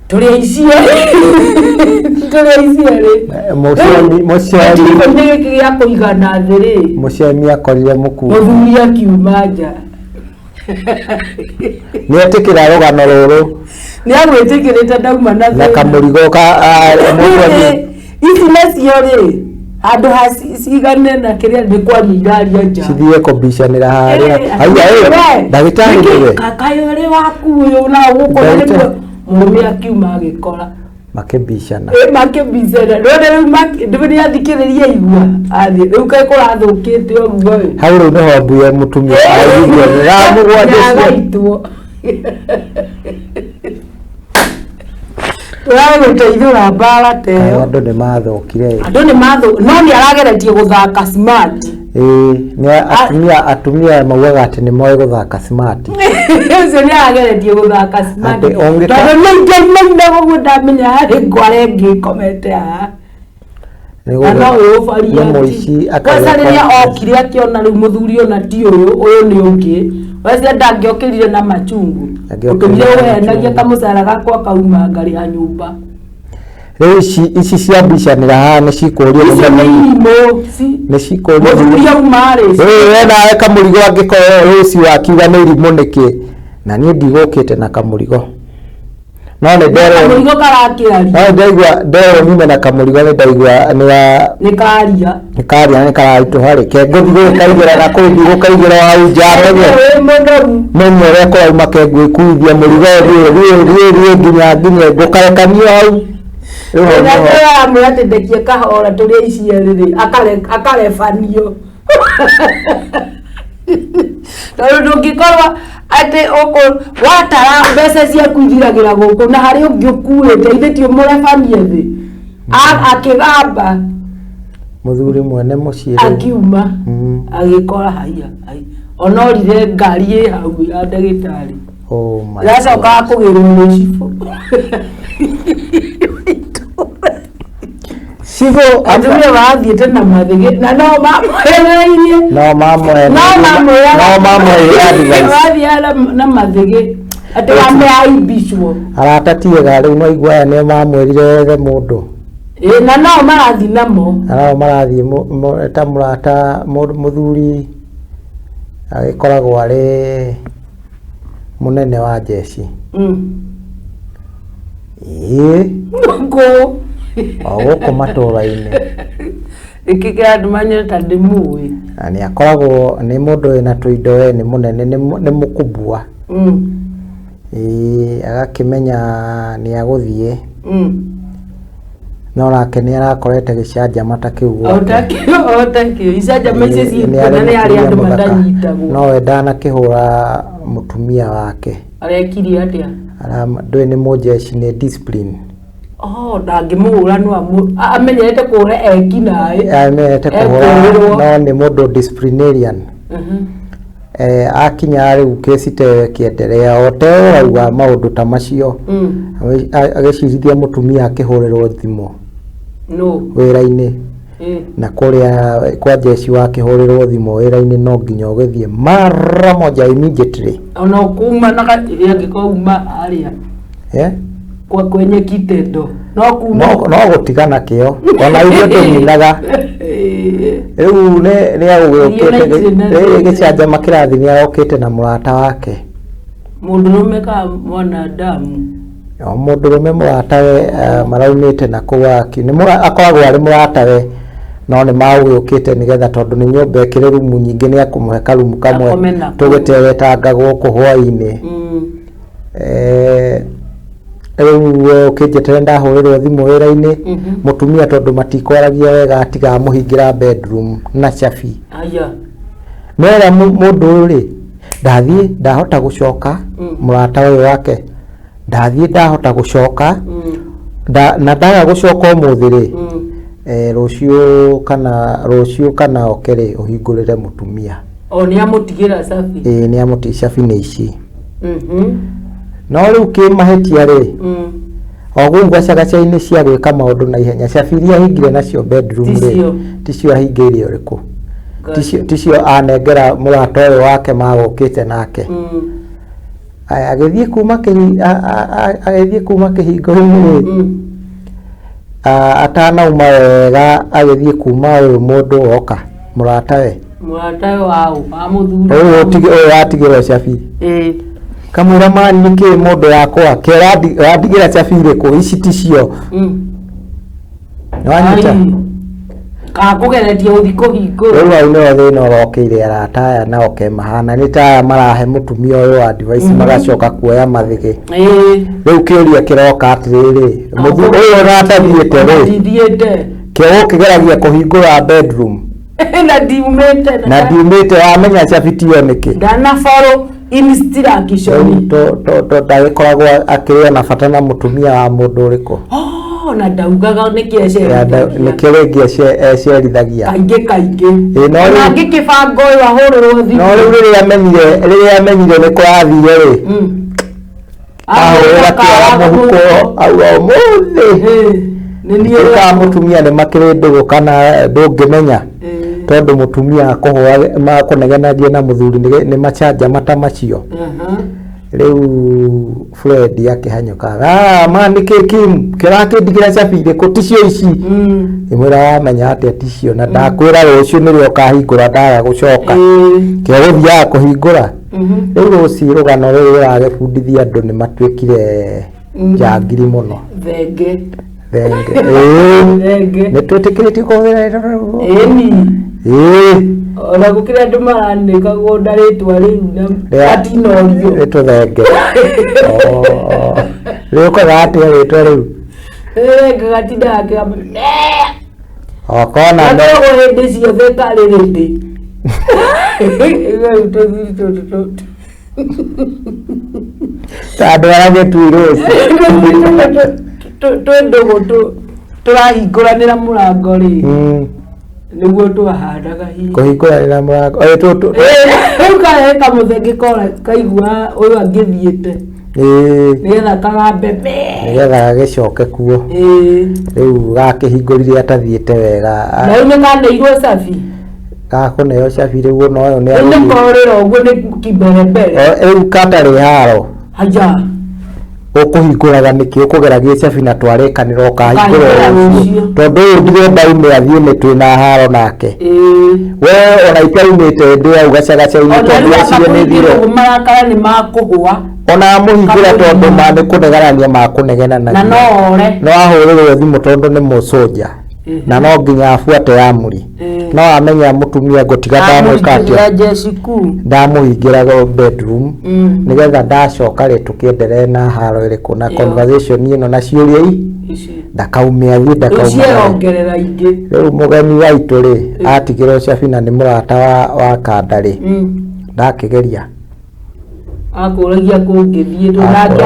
tũrĩ aicie mũciari gĩkĩ gĩa kũigana thĩ rĩ mũciari akorire mũthuri akiuma nja nĩetĩkĩra rũgano rũrũ nĩagwĩtĩkĩrĩte ndauma na kamũrigo ici nacio rĩ handũ ha cigane na kĩrĩa nĩ kwaria iraria nja cithiĩ kũmbicanĩra harĩa ndagĩtarĩ nĩwe kakayũrĩ waku ũyũ na ũgũkora nĩguo mũrũme akiuma agĩkora makĩmbicana makĩmbicana rĩu nĩathikĩrĩria igua athiĩ rĩu kaĩ kũrathũkĩte ũguo hau rĩu nĩho mbuya mũtumia agaitwo tũragũteithũra mbara teyo andũ nĩmathũkire no nĩarageretie gũthaka smart atumia maugaga atĩ nĩmoĩ gũthaka smart ũcio nĩarageretie gũthaka smart tondũ maingĩ ũguo ndamenya harĩ ngware ngĩkomete haha na no ũyũbaria kwanza rĩrĩa okire akĩona rĩu mũthuri ona ti ũyũ nĩ ũngĩ wece ndangĩokĩrire na machungu ũtũmire ũhenagia kamũcara gakwa kauma ngari ya nyũmba rĩu ici cia mbicanĩra haha nĩcikũria mũthuri auma rĩ nawe kamũrigo angĩkorwo rũciũ akiuga nĩ irimũ nĩkĩ na niĩ ndigũkĩte na kamũrigo no kamũrigo karakĩaria nderwo nyume na kamũrigo nĩndaigua nĩkaria nĩkararitũha rĩ kengũthi gũkaigĩra na kũu ndigũkaigĩra hau nja menye ũrĩa kũrauma kengwĩkuithia mũrigo rĩe nginya ngũkarekanio hau amwatĩndekie kahora tũrĩa icierĩ akarebanio tondũ ndũngĩkorwo atĩ watara mbeca ciaku ithiragĩra gũkũ na harĩ ũngĩ ũkuĩte ithĩtio mũrebanie thĩ akĩgamba mũthuri mwene mũciĩ akiuma agĩkora haiya ona orire ngari ĩ hau ya ndagĩtarĩ iracokaga kũgĩrwo nĩ cibũ cibũ atumia mathiĩte na mathĩgĩ na no mamwehereirie mathiaga na mathĩgĩ atĩ wameaibicwo aratatiega rĩu no igua aya nĩo mamwĩrire ethe mũndũ na nao marathiĩ namo marathiĩ ta mũrata mũthuri agĩkoragwo arĩ mũnene wa jeshi gũkũ matũra-inĩ ĩkĩkĩra andũ manyone ta ndĩmũĩ na nĩakoragwo nĩ mũndũ wĩna tũindo we nĩ mũnene nĩ mũkumbua agakĩmenya nĩagũthiĩ no nake nĩarakorete gĩcanjamata kĩu gwake icanjama icio ciĩkuona nĩ harĩ andũ matanyitagwo nowe ndanakĩhũra mũtumia wake arekirie atĩa ndũĩ nĩ mũjeshi nĩ discipline ndangĩmũhũra no amenyerete kũhũra ekinaĩ amenyerete kũhũra no nĩ mũndũ disciplinarian akinya rĩu kesi te kĩenderea oteũrauga maũndũ ta macio agĩcirithia mũtumia akĩhũrĩrwo thimũ wĩra-inĩ na kũrĩa kwa jeshi wakĩhũrĩrwo thimũ wĩra-inĩ no nginya ũgĩthiĩ mara moja immediately ona kuma na angĩkauma arĩa kwa kwenye kitendo no kuma no gũtigana kĩo ona ithuĩ tũminaga rĩu nĩagũgĩũkĩte gĩcanjama kĩrathi nĩagũkĩte na mũrata wake mũndũrũme ka mwanadamu mũndũrũme mũratawe maraumĩte na kũu akoragwo arĩ mũratawe no nĩ magũgĩũkĩte nĩgetha tondũ nĩ nyũmba ĩkĩrĩ rumu nyingĩ nĩakũmũhe karumu kamwe tũgĩtewetanga gũkũ hwainĩ riu ukinjetera ndahurirwo thimu wira-ini mutumia tondu matikwaragia wega atiga muhingira bedroom na Shafi aya mera mundu ri ndathie ndahota gucoka murata uyu wake ndathie ndahota gucoka na ndaga gucoka umuthi ri rucio kana okere uhingurire mutumia ni amutigira Shafi ni amuti Shafi ni ici no riu kimahetia ri ogu ngwacagaca-ini cia gwika maundu na ihenya Shafi iria ahingire nacio bedroom ri ticio ahingire uriku ticio anengera murata uyu wake magukite nake agithie kuma kihingo-ini atanauma wega agithie kuma uyu mundu oka murata we wao amuthura uyu atigirwo Shafi kamura mani niki mundu yakwa keradigira Shafi iriku ici ticio wanyita kakugeretie uthi kuhingo riu au no thina urokeire arata aya na mahana ni ta marahe mutumia uyu advice magacoka kuoya mathigi riu kiuria kiroka atiriri uyu ratathiete ri kio kigeragia kuhingura bedroom na diumite wamenya Shafi tio niki ndana follow instruction to ndagikoragwo akiria na bata na mutumia wa mundu uriku na ndaugaga nikio ringi ecerithagia kaingi no ngikibango uyu ahururwo thimu no riu riria amenyire ni kurathire ri ahurira kira muhuko au muthi ni mutumia ni makiri ndugu kana ndungimenya tondu mutumia kuhwa makunegenagia na muthuri ni machanja mata macio riu Fred akihanyuka mani Kim kirakindigira Shafi iriku ticio ici imwira wamenya atia ticio na ndakwira rucio nirio kahingura ndaga gucoka kio guthia kuhingura riu rucio rugano ruru ruragibundithia andu ni matwikire njangiri muno thenge nitwitikiritio kuhira ona gukira andu maranikago ndaritwa riu na atinorio rituthenge riu kogatia ritwa riu gatinda akamba okona no hindi ciothe karirindi tandu aragetuirwo twendugu turahingũranĩra mũrango ri nĩguo twahandaga hihi kũhingũranĩra mũrango rĩu kahe kamũthenge kaigua ũyũ angĩthiĩte nĩgetha kagambe nĩgetha gagĩcoke kuo rĩu gakĩhingũrire atathiĩte wega na rĩu nĩkanĩirwo Shafi gakũneo Shafi rĩu no ũyũ nĩkorĩra ũguo nĩ kĩmberembere rĩu katarĩ haro haja ukuhinguraga niki ukugeragia Shafi na twarikanira ukahingura tondu uyu ndirenda ume athie ni twina haro nake we ona itaumite ndi au gacagaca-ini tondu acio ni thire marakara ni makuhwa ona muhingura tondu mani kunegarania makunegenana na no ore no ahurirwo thimu tondu ni musoja na no nginya afuate amuri no amenya mutumia ngutiga ndamwikatia ndamuhingira bedroom nigetha ndacoka ri tukiendelee na haro iriku na conversation ino na ciuria ndakaumia thi ndakaumia ingi riu mugeni waitu ri atigirwo Shafi na ni murata wa kanda ri ndakigeria akuragia kungithie nake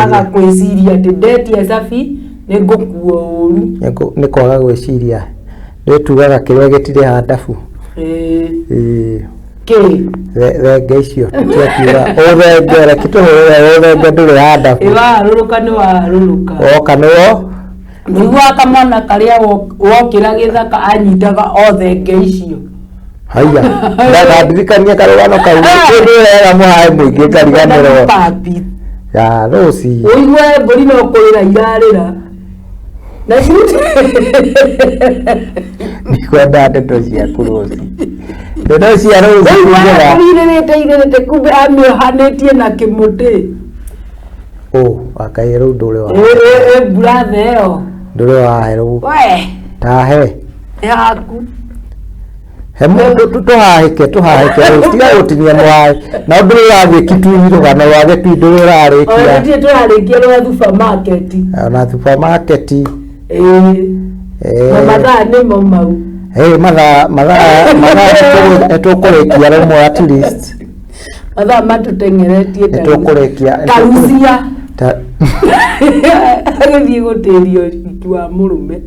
agakwiciria ati ndetia Shafi ningukua uru ni kwaga gwiciria nitugaga kiria gitire handabu thenge icio tutiakiuga uthengere kituhurire uthenge nduri handabu waruruka ni waruruka oka niwo nĩguo akamona karia wokĩra gĩthaka anyitaga o thenge icio haya ndakandirikania karũgano kau ndĩrega mũhae mũingĩ ngariganĩrwo ya Rosi ũigue mbũri no kũrĩra irarĩra na nikwenda ndeto ciaku Rosi ndeto cia Rosi irĩrĩte kumbe amĩohanĩtie na kĩmũtĩ wakai rĩu ndũrĩ wa brother ĩyo ndũrĩ wahe rĩu tahe yaku Hemo tuhahike tiga gutinia mwai na nduri rathi kitui rugano rwa gitui nduri rarikia Oye turarikia rwa supermarket na supermarket na mathaa nimo mau mathaa tukurikia rumwe at least mathaa matutengeretie tukurikia tarucia agithii gutirio itu wa murume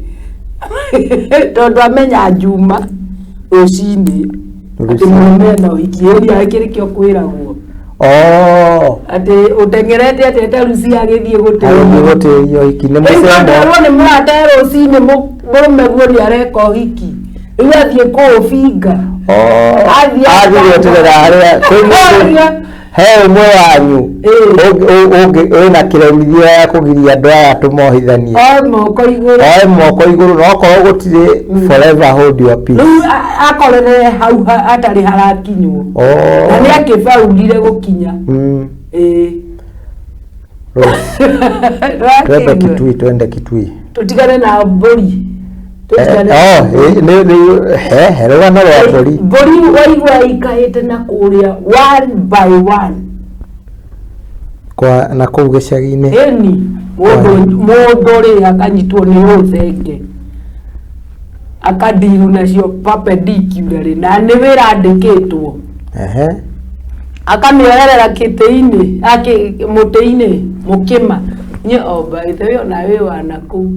tondu amenya njuma rucini ati murume na wikiria akirikio kwiragwo ati utengerete ati tarucia agithii gutirio hiki ni musembo ni murata rucini murume guo ni areka hiki riu athie kufinga athie gweterera haria he umwe wanyu wina kiremithia ya kugiria andu aya tumohithanie moko iguru no korwo gutiri forever hold your peace riu akorere hau atari harakinywo na ni akibaurire gukinya twende kitui tutigane na mburi rugano rwa mburi waigua ikahite na kuria one by one na kuu gicagi-ini eni mundu ri akanyitwo ni ruthenge akadiru nacio perpendicularly na ni wira andikitwo akamioherera kiti-ini muti-ini mukima nye oba ithe ona wi wana kuu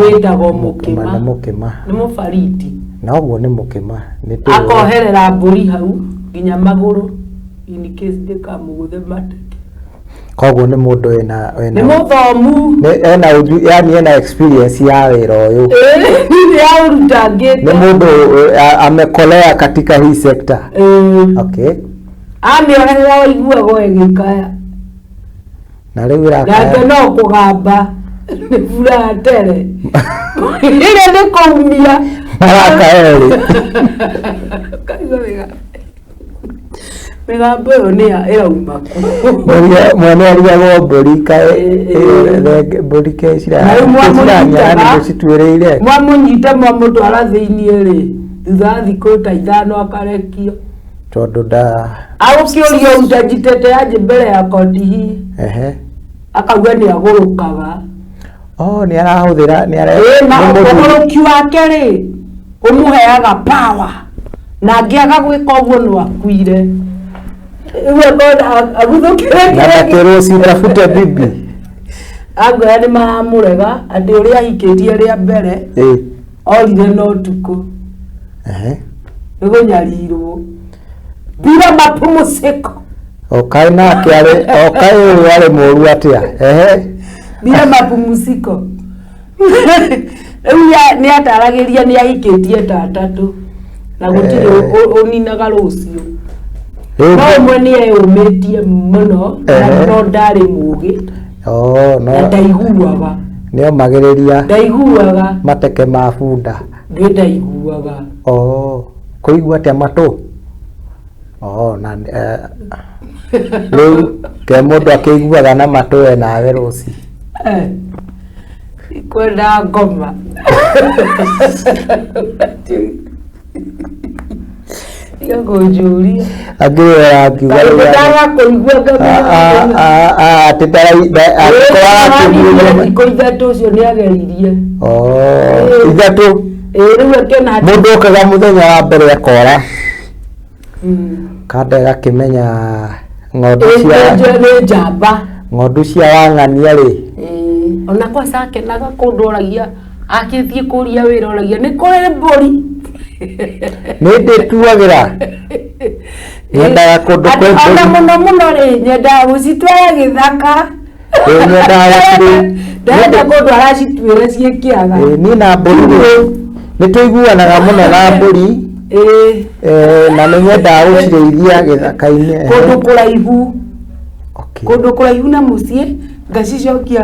witago mukima ni mubariti na uguo ni mukima akoherera mburi hau nginya maguru in case ndikamuguthe mateke koguo ni mundu ni muthomu yani ena experience ya wira uyu ni ya urutangite ni mundu amekolea katika hii sekta okay amioherera waiguago egikaya na riu irakaya nake no kugamba ni furaha tere ile ni kumia marakaeri migambo yo ni irauma mwene ariagwo mburi kae mburi kae ciranyani cituĩrĩire mwamunyite mwamutwara thĩinĩ rĩ thutha thikũ ta ithano akarekio tondu agũkĩũria utajitete aje mbere ya koti hii akauga ni agurukaga ni arahuthira ni ũgũrũki wake rĩ ũmũheaga power na angĩaga gwĩka ũguo no akuire agũthũkĩre usitafute bibi angaya nĩ maramũrega atĩ ũrĩa ahikĩtie rĩa mbere orire no tukũ nĩ gũnyarirwo bila mapumziko okaĩ nake ũyũ arĩ mũru atĩa bila mapumziko rĩu nĩ ataragĩria nĩ ahikĩtie ta atatũ na gũtirĩ ũninaga rũciũ no ũmwe nĩ eyũmĩtie mũno no ndarĩ mũgĩ na ndaiguaga ndaiguaga mateke ma bunda ndaiguaga kũigua atĩa matũ na rĩu ke mũndũ akĩiguaga na matũ enawe rũci kwenda ngoma Ngũnjũria angĩwera akiuga thikũ ithatũ ũcio nĩ ageririe ithatũ rĩu akĩona mũndũ okaga mũthenya wa mbere akora kanda gakĩmenya ng'ondu cia wang'ania rĩ ona kwanza akenaga kũndũ oragia akĩthiĩ kũria wĩra oragia nĩ kũrĩ mbũri nĩ ndĩtuagĩra nyendaga kũndũ kwĩ mbũri ona mũno mũno rĩ nyendaga gũcitwara gĩthaka ndenda kũndũ aracituĩra ciĩ kĩaga niĩ na mbũri nĩ tũiguanaga mũno na mbũri na nĩ nyendaga gũcirĩithia gĩthaka-inĩ kũndũ kũraihu na mũciĩ ngacicokia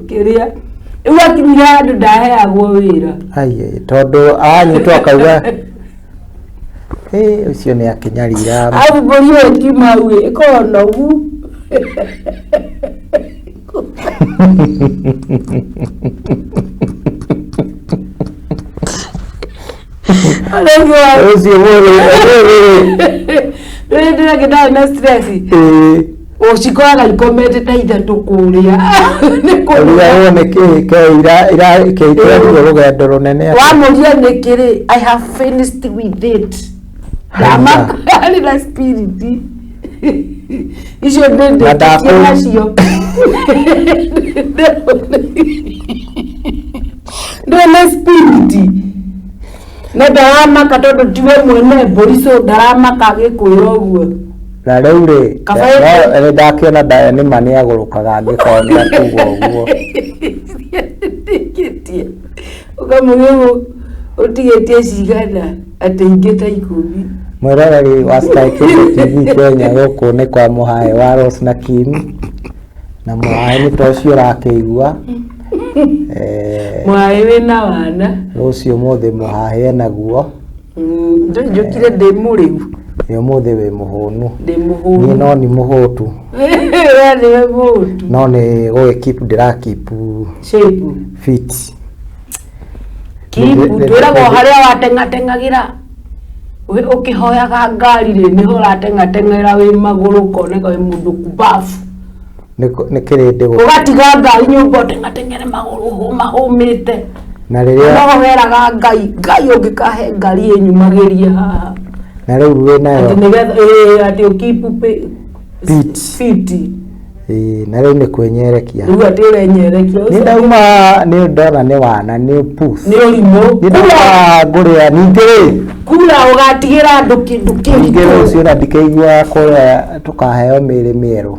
kĩrĩa rĩu akinyire handũ ndaheagwo wĩra tondũ anyitwo akauga ũcio nĩ akĩnyarira au mbũri ĩyo kiuma hau ĩkorwo ũgu Ucio mũndũ ndĩrenda kĩndari na stress ũcikoraga ikomete ta ithatũ kũrĩa ũrĩa wone kĩitĩrĩrio rũgendo rũnene wamũria nĩkĩrĩ I have finished with it ndamakari na spirit icio ndĩndĩkĩtie nacio ndĩna spirit na ndaramaka tondũ tiwe mwene mbũri so ndaramaka agĩkwĩra ũguo na rĩu rĩ ndakĩona ndaya nĩma nĩagũrũkaga angĩkorwo nĩatuga ũguo ũkamũgĩ ũtigĩtie cigana atĩ ingĩ ta 10 mwĩroreri wa Sky TV Kenya gũkũ nĩ kwa mũhae wa Rose na Kim na mũhae nĩ ta ũcio ũrakĩigua mũhae wĩna wana rũciũ mũthĩ mũhae enaguo njũkire ndĩ mũrĩu nĩ ũmũthĩ wĩ mũhũnu ndĩ mũhũnu niĩ no nĩ mũhũtu nĩwe mũhũtu no nĩ gũgĩkeep ndĩrakeep shape fit twĩragwo harĩa watengatengagĩra ũkĩhoyaga ngari rĩ nĩho ũratengatengera wĩ magũrũ ũkoneka wĩ mũndũ kubafu nĩ kĩrĩndĩ ũgatiga ngari nyũmba ũtengatengere magũrũ mahũmĩte na rĩrĩa no weraga ngai ũngĩkahe ngari ĩnyumagĩria haha na rĩu wĩ nayo atĩ ũkeep fit na rĩu nĩ kwĩnyerekia rĩu atĩ ũrenyerekia nĩ ndauma nĩ ndona nĩ wana nĩ puss nĩ ũrimũ nĩ ndauma ngũrĩa ningĩ rĩ kura ũgatigĩra andũ kĩndũ ningĩ rũciũ na ndikaigua kũrĩa tũkaheo mĩĩrĩ mĩerũ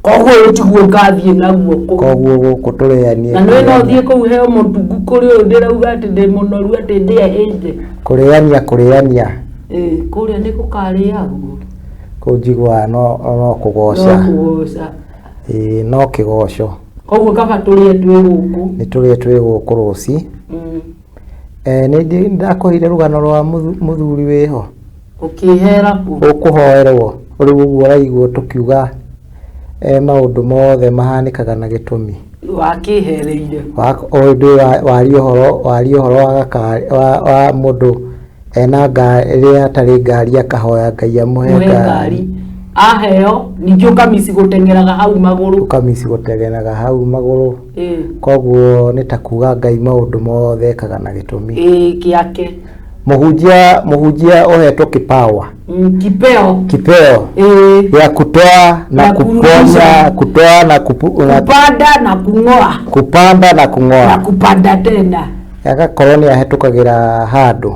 koguo ũtiguo ngathiĩ naguo koguo gũkũ tũrĩanie na nĩ no thiĩ kũu heo mũtungu kũrĩ ũyũ ndĩrauga atĩ ndĩ mũnoru atĩ ndĩahĩnje kũrĩania kũrĩa nĩ gũkarĩagwo kũu njiguaga no kũgoca no kĩgoco koguo kaba tũrĩe twĩ gũkũ nĩ tũrĩe twĩ gũkũ rũci nĩ ndakũheire rũgano rwa mũthuri wĩho ũkĩhera kũ ũkũhoerwo rĩu ũguo ũraiguo tũkiuga maũndũ mothe mahanĩkaga na gĩtũmi wakĩhereire ũndũ waria ũhoro wa mũndũ ena rĩrĩa atarĩ ngari akahoya Ngai amũhe ngari aheo ningĩ ũkamisi gũtengeraga hau magũrũ koguo nĩ ta kuga Ngai maũndũ mothe ekaga na gĩtũmi kĩake mũhunjia uhetwo kipawa kipeo ya kutoa na kuponya kupanda na kung'oa na kupanda tena agakorwo nĩ ahetũkagĩra handũ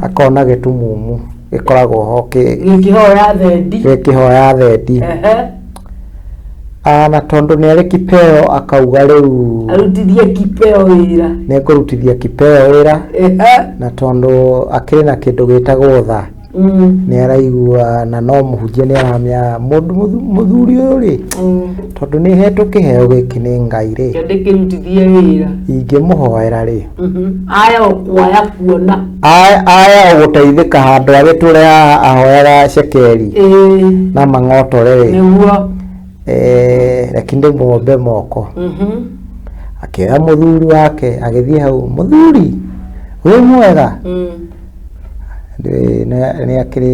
akona gĩtumumu gĩkoragwo ho gĩkĩhoya thendi na tondũ nĩ arĩ kipeo akauga rĩu arutithie kipeo wĩra nĩ kũrutithia kipeo wĩra na tondũ akĩrĩ na kĩndũ gĩtagwo tha nĩ araigua na no mũhunjia nĩ aramenya mũthuri ũyũ rĩ tondũ nĩ hetwo kĩheo gĩkĩ nĩ Ngai rĩ ndĩkĩrutithie wĩra ingĩmũhoera rĩ aya kuoya kuona aya gũteithĩka handũ agĩtũre haha ahoyaga cekeri na mang'otore rĩ nĩguo reke ndĩmũombe moko akĩoya mũthuri wake agĩthiĩ hau mũthuri wĩ mwega nĩ akĩrĩ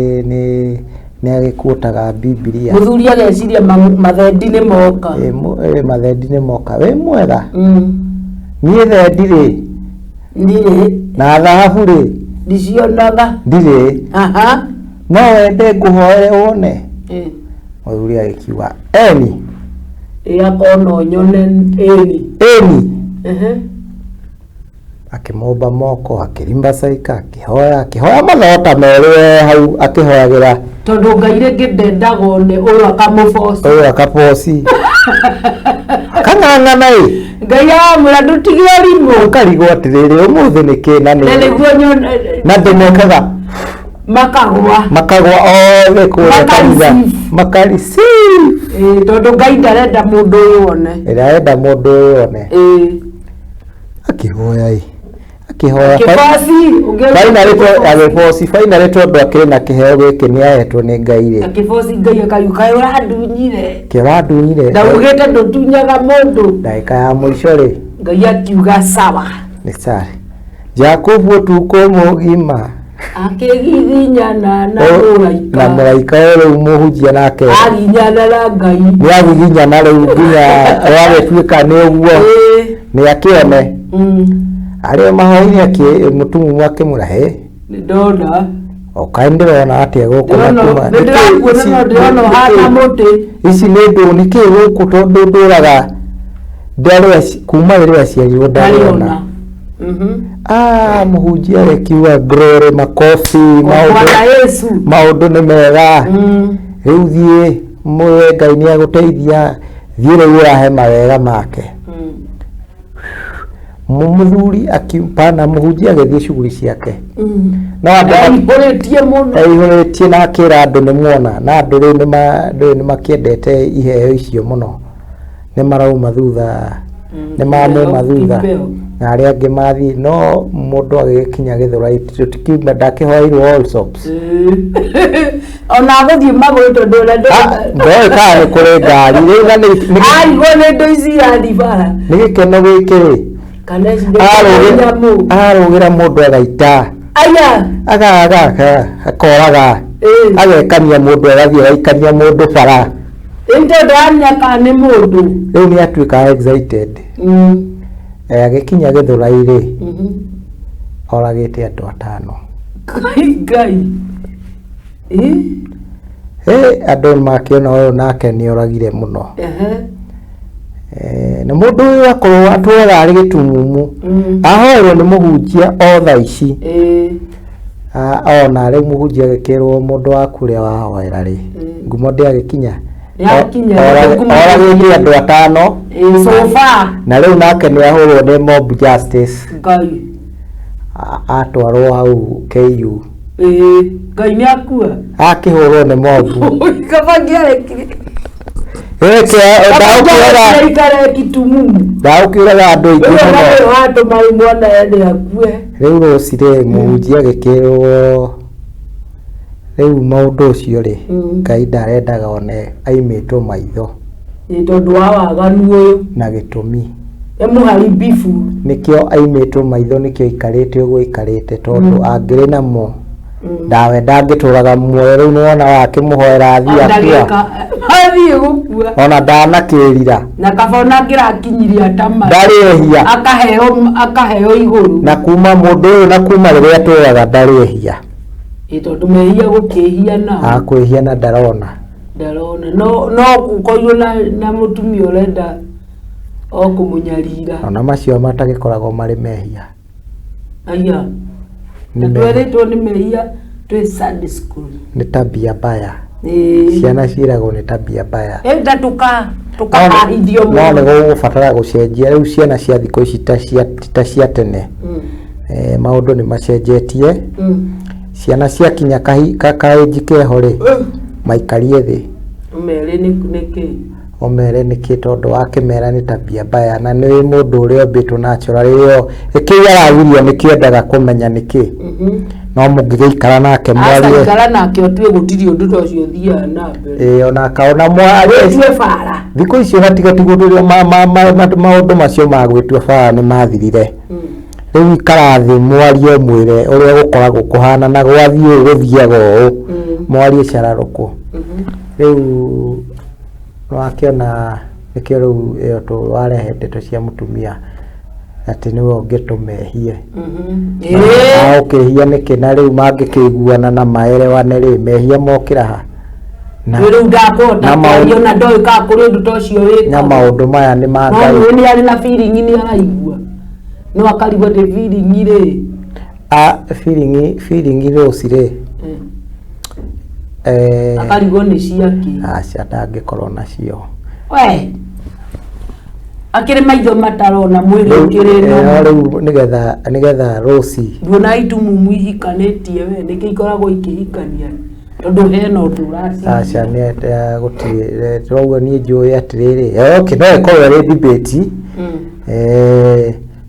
nĩ agĩkuotaga Biblia mũthuri ageciria mathendi nĩ moka mathendi nĩ moka wĩ mwega niĩ thendi rĩ ndirĩ na thahabu rĩ ndicionaga ndirĩ no wende ngũhoere wone mũthuri agĩkiuga eni akona nyone eni akĩmũmba moko akĩrimba caika akĩhoya mathota merĩ hau akĩhoyagĩra tondũ Ngai rĩngĩ ndendaga one ũyũ akapoci akang'ang'ana Ngai amwĩra ndũtige ũrimũ ũkarigwo atĩrĩrĩ ũmũthĩ nĩkĩ na ndĩmekaga makagwa othe kũrĩa makariceive tondũ Ngai ndarenda mũndũ ũyũ one akĩhoya finally tondũ akĩrĩ na kĩheo gĩkĩ nĩ ahetwo nĩ Ngai rĩ akĩboci Ngai akayuka ũrandunyire ndaugĩte ndũtunyaga mũndũ ndagĩka ya mũico rĩ Ngai akiuga sawa nĩ sare Jakubu tuko mugima akigiginyana na mũraika rĩu mũhunjia nake aginyana na Ngai nĩ agiginyana rĩu nginya wagĩtuĩka nĩ ũguo nĩ akĩone arĩa mahoire mũtumumu akĩmwĩra he nĩ ndona okaĩ ndĩrona atĩa gũkũ ndĩrona hana mũtĩ ici nĩ ndũ nĩ kĩĩ gũkũ tondũ ndũraga kuma rĩrĩa ciarirwo ndarĩona mũhunjia agĩkiuga glory makobi maũndũ nĩ mega rĩu thiĩ mũĩ Ngai nĩ agũteithia thiĩ rĩu ũrahe mawega make mũthuri akiumpana mũhunjia agĩthiĩ shughuli ciake no aihũrĩtie na akĩra andũ nĩ muona na andũ rĩu nĩ makĩendete iheo icio mũno nĩ marauma thutha nĩ mamuma thutha na arĩa angĩ mathiĩ no mũndũ agĩkinya Gĩthũrai tũtikiuma ndakĩhoeirwo all sops ona gũthiĩ magũrũ tondũ ndoĩ kana nĩ kũrĩ ngari rĩu na arigwo nĩ indo ici irathi bara nĩ gĩkeno gĩkĩ arũgĩra mũndũ agaita akoraga agekania mũndũ agathiĩ agaikania mũndũ bara nĩ mũndũ rĩu nĩ atuĩka excited agĩkinya Gĩthũrai rĩ oragĩte andũ 5 andũ makĩona ũyũ nake nĩ oragire mũno nĩ mũndũ ũyũ akorwo atũraga arĩ gĩtumumu ahoerwo nĩ mũhunjia o thaa ici ona rĩu mũhunjia agĩkĩrwo mũndũ waku ũrĩa wahoera rĩ ngumo ndĩagĩkinya oragĩte andũ 5 na rĩu nake nĩ ahũrwo nĩ mob justice atwarwo hau KU Ngai nĩ akua akĩhũrwo nĩ mob ndaũkĩraga andũ aingĩ rĩu rũcirĩ mũhunjia agĩkĩrwo rĩu maũndũ ũcio rĩ Ngai ndarendaga one aimĩtwo maitho tondũ wa waganu ũyũ na gĩtũmi mũharibifu nĩkĩo aimĩtwo maitho nĩkĩo ikarĩte ũguo ikarĩte tondũ angĩrĩ namo ndawe ndangĩtũraga muoyo rĩu nĩwona wakĩmũhoera athiĩ gũkua ona ndanakĩrira na kabona ngĩrakinyiria tama ndarĩhia akaheo igũrũ na kuma mũndũ ũyũ na kuma rĩrĩa atũraga ndarĩhia tondũ mehia gũkĩhia nao akwĩhia na ndarona no gũkorwo na mũtumia ũrenda o kũmũnyarira ona macio matagĩkoragwo marĩ mehia aya twĩrĩtwo nĩ mehia twĩ Sunday school nĩ tabia mbaya ciana ciĩragwo nĩ tabia mbaya tukahithio no nĩ gũgũbatara gũcenjia rĩu ciana cia thikũ ici ta cia tene maũndũ nĩ macenjetie ciana ciakinya kaĩnji keho rĩ maikarie thĩ omere nĩkĩ tondũ wakĩmera nĩ tabia mbaya na nĩ mũndũ ũrĩa ombĩtwo natural rĩo kĩu aragirio nĩkĩendaga kũmenya nĩkĩ no mũngĩgĩikara nake mwarie otue gũtirĩ ũndũ ta ũcio ũthiaga na mbere ona kaona mwarie thikũ icio gatigatigwo maũndũ macio ma gwĩtua bara nĩ mathirire rĩu ikara thĩ mwarie mwĩre ũrĩa gũkoragwo kũhana na gwathiĩ gũthiaga ũũ mwarie cararũkũ rĩu wakĩona nĩkĩo rĩu ĩyo tũwarehe ndeto cia mũtumia atĩ nĩwe ũngĩtũmehie ũkĩhia nĩkĩ na rĩu mangĩkĩiguana na maerewane rĩ mehia mokĩra ha na ndoĩ ka kũrĩ ũndũ ta ũcio wĩka na maũndũ maya nĩ ma Ngai nĩ arĩ na feeling nĩ araigua no akarigwo nĩ feeling rĩ feeling rũci rĩ akarigwo nĩ ciake aca ndangĩkorwo nacio akĩrĩ maitho matarona mwĩrĩ ũkĩrĩ no rĩu nĩgetha rũci nduona itumumu ihikanĩtie we nĩkĩ ikoragwo ikĩhikania tondũ hena ũndũ ũraci aca nĩ gũtirĩ tũrauga niĩ njũĩ atĩrĩrĩ okay no ĩkorwo ĩrĩ debate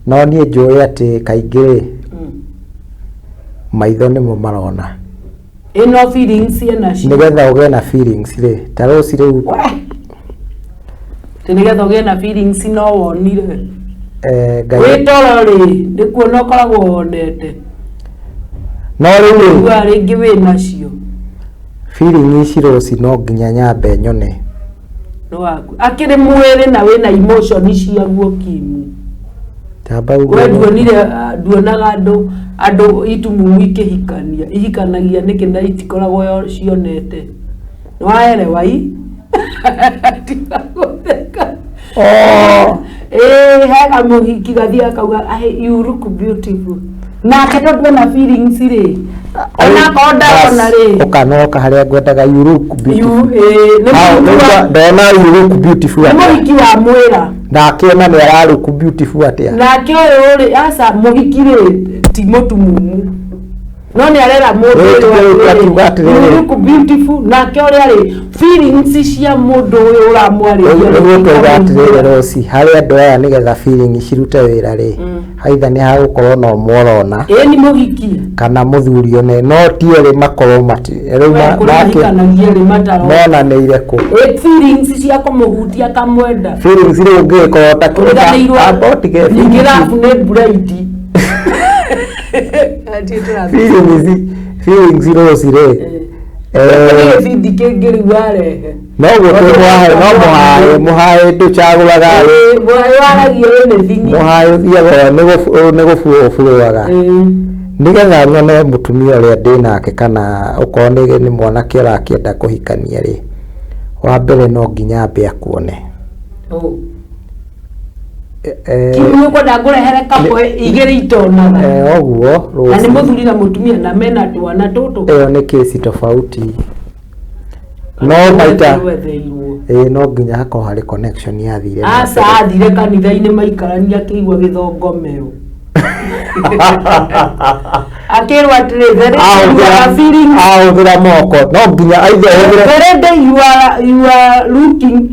no niĩ njũĩ atĩ kaingĩ rĩ maitho nĩmo marona ĩno feelings cianacio nĩgetha ũgĩe na feelings rĩ ta rũci rĩu nĩgetha ũgĩe na feelings no wonire witorori ndikuona ukoragwo wonete no riu ringi wina cio feeling ici Rose no nginya nyambe nyone no waku akiri mwiri na wina emotion ciaguo Kimu tamba we duonaga andu itumumu ikihikania ihikanagia niki na itikoragwo cionete no waelewa i hega muhiki gathia akauga you look beautiful na keto na feelings ri ona konda ona ri ukanoka haria ngwendaga you look beautiful ndona you look beautiful muhiki wa mwira ndakiona ni ara look beautiful atia nake uyu ri asa muhiki ri ti mutumumu no ni arera mundu you look beautiful nake uri ri feelings cia mundu uyu uramwariria ni Rose haria andu aya nigetha feeling cirute wira ri haitha ni hagukorwo no morona ni muhiki kana muthuri one no tiere makorwo mati riu mona ni ireku feelings cia kumuhutia kamwenda feelings ri ungikorwo takira abotige ngirafu ne bright feelings Rose ri vindi kengiri warehe no gutu muhaye nduchaguraga waragia ene vingi muhaye thiaga ni gufuruaga nigetha nyone mutumia uria ndinake kana ukorwo ni mwanake arakienda kuhikania ri wa mbere no nginya mbe akuone Kimu ko ndagurehere kapo igiri itonaga oguo na ni muthuri na mutumia na mena twana tutu ni kesi tofauti no maita no nginya hakorwo hari connection yathire athire kanitha-ini maikarania akĩigua gĩthongomero akĩrwo atĩrĩ ahũthĩra moko no nginya very day you are looking.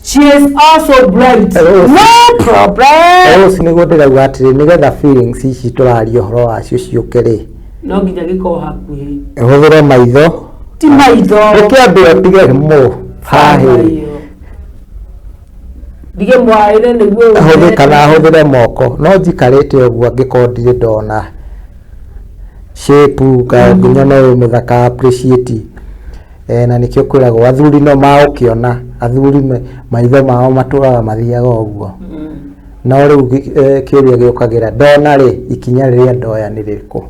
She is also bright. No problem. Rose niguo ndirauga atiri nigetha feelings ici turaria horo wacio ciuke ri no nginya giko hakuhi huthire maitho ti maitho ukiambe utige mu hahi dige mwaire niguo kana huthire moko no njikarite uguo ngiko ndire ndona shape ka nginya no muthaka appreciate na nikio kwiragwo athuri no maukiona athuri maitho mao maturaga mathiaga uguo no riu kiuria giukagira ndona ri ikinya riria ndoya ni ririku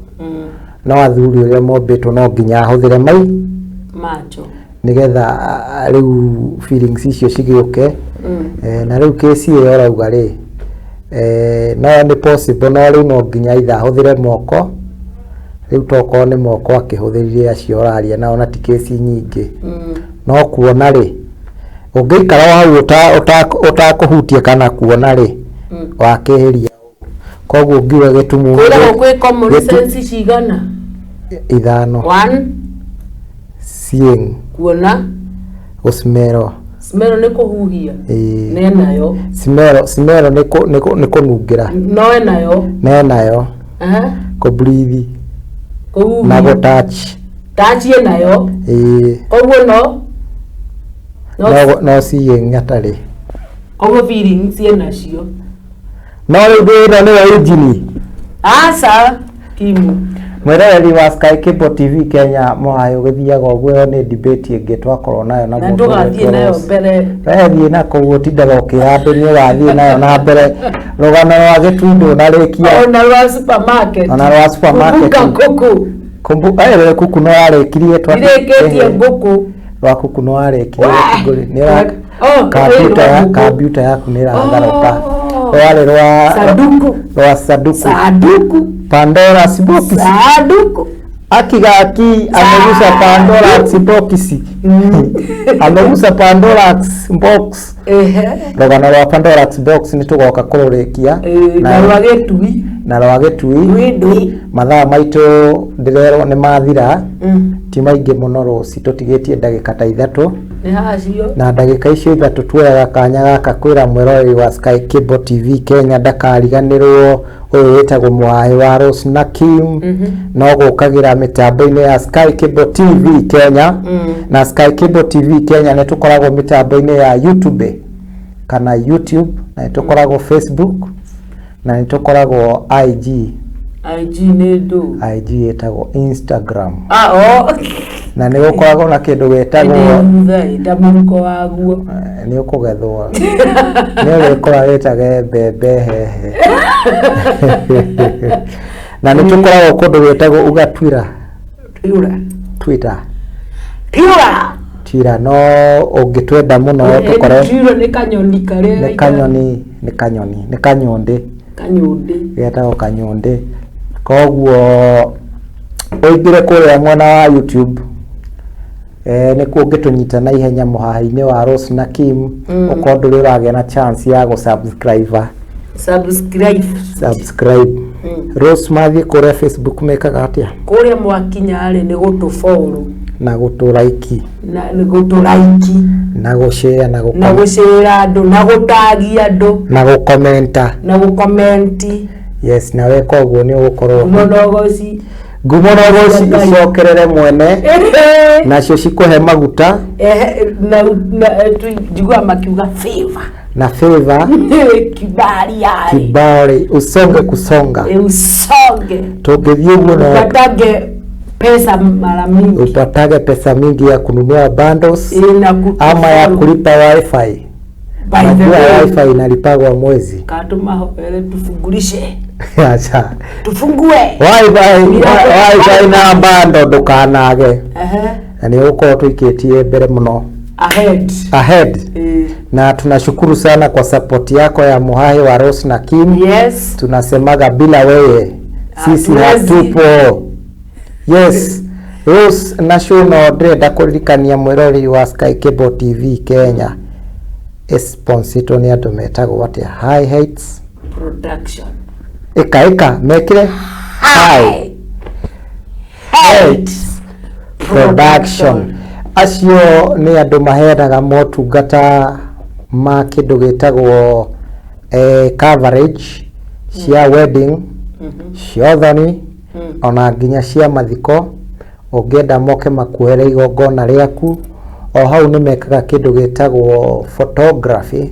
no athuri uria mombitwo no nginya ahuthire macho nigetha riu feelings icio cigiuke na riu kesi iyo rauga ri no ni possible no riu no nginya itha ahuthire moko riu toko ni moko akihuthirie acio oraria nao na ti kesi nyingi no kuona ri ungikara hau utakuhutia kana kuona ri wakihiria koguo ngiuga gitumu kwira gwe common sense cigana 5 1 seeing kuona smell ni kuhuhia nenayo smell ni kunungira no enayo ko breathe kuhuhia na go touch enayo koguo no seeing atari koguo feelings enacio no ndo ni wa engine asa Kimu mwereri wa Sky Cable TV Kenya mohayo githiaga uguo ni debate ingi twakorwo nayo na mundu gathie nayo mbere thie na kuguo tindaga ukihande ni wathie nayo na mbere rugano rwa gitundo na rikia ona rwa supermarket kuku kumbuka kuku no arekirie twareketie nguku rwa kuku no arekirie nguri ni ra computer yaku ni ratharoka wale rwa saduku Pandora's box akigaki amegusa Pandora's box amegusa Pandora's box rugano rwa Pandora's box ni tugoka kururikia na rwa gitui mathaa maitu ndirero ni mathira ti maingi muno Rose tutigetie ndagika ta 3 na ndagika icio 3 tuoyaga kanya gaka kwira mwerori wa Sky Cable TV Kenya ndakariganirwo uyu witagwo mwahi wa Rose na Kim no gukagira mitambo-ini ya Sky Cable TV Kenya na Sky Cable TV Kenya ni tukoragwo mitambo-ini ya YouTube kana YouTube na tukoragwo Facebook na nitukoragwo IG nä ndå IG etagwo Instagram oh na nä gå koragwo na kä ndå getagwo ndamuko waguo nä å kå gethwo nä å gä kora gätage mbembe hehe na nä tå koragwo kå ndå gwätagwo ugatwira Twitter no å ngä twenda må no tå kore nä kanyoni karä nä kanyåndä getagwo kanyåndä koguo å ingä re kå rä a mwena wa YouTube nä kuo ngä tå nyita na ihenya må haha-inä wa Rose na Kim å korwo ndå rä å ragä na chance ya gå subscribe Rose mathiä kå rä a Facebook mekaga atä a kå rä a mwakinya-rä nä gå tå follow na gå tå like na gå share na gå share andå na gå tagia andå na gå commenta na gå comment yes na weka å guo nä å gå korwo monogoci ngumonogoci icokerere mwene nacio cikå he maguta njigua makiuga na favor kibali usonge kusonga tungithie guo no pesa mara mingi upatage pesa mingi ya kununua bundles ama ya kulipa wifi. Wifi inalipagwa mwezi. Katuma tufungulishe. Acha. Tufungue. Wifi na bando ndukanage. Na ni uko tuikitie mbere muno. Ahead. Na tunashukuru sana kwa support yako ya Muhahe wa Rose na Kim. Yes. Tunasemaga bila wewe sisi hatupo. Yes. Rose National ndĩrenda kũririkania mwĩrori wa Sky Cable TV Kenya sponsor ni andũ metagwo atĩa High Heights Production. Eka mekire High Heights Production. Acio ni andũ maheanaga motungata ma kĩndũ gĩtagwo coverage cia wedding cia ũthoni ona nginya cia mathiko ũngĩenda moke makuoere igongona rĩaku. O hau nĩ mekaga kĩndũ gĩtagwo photography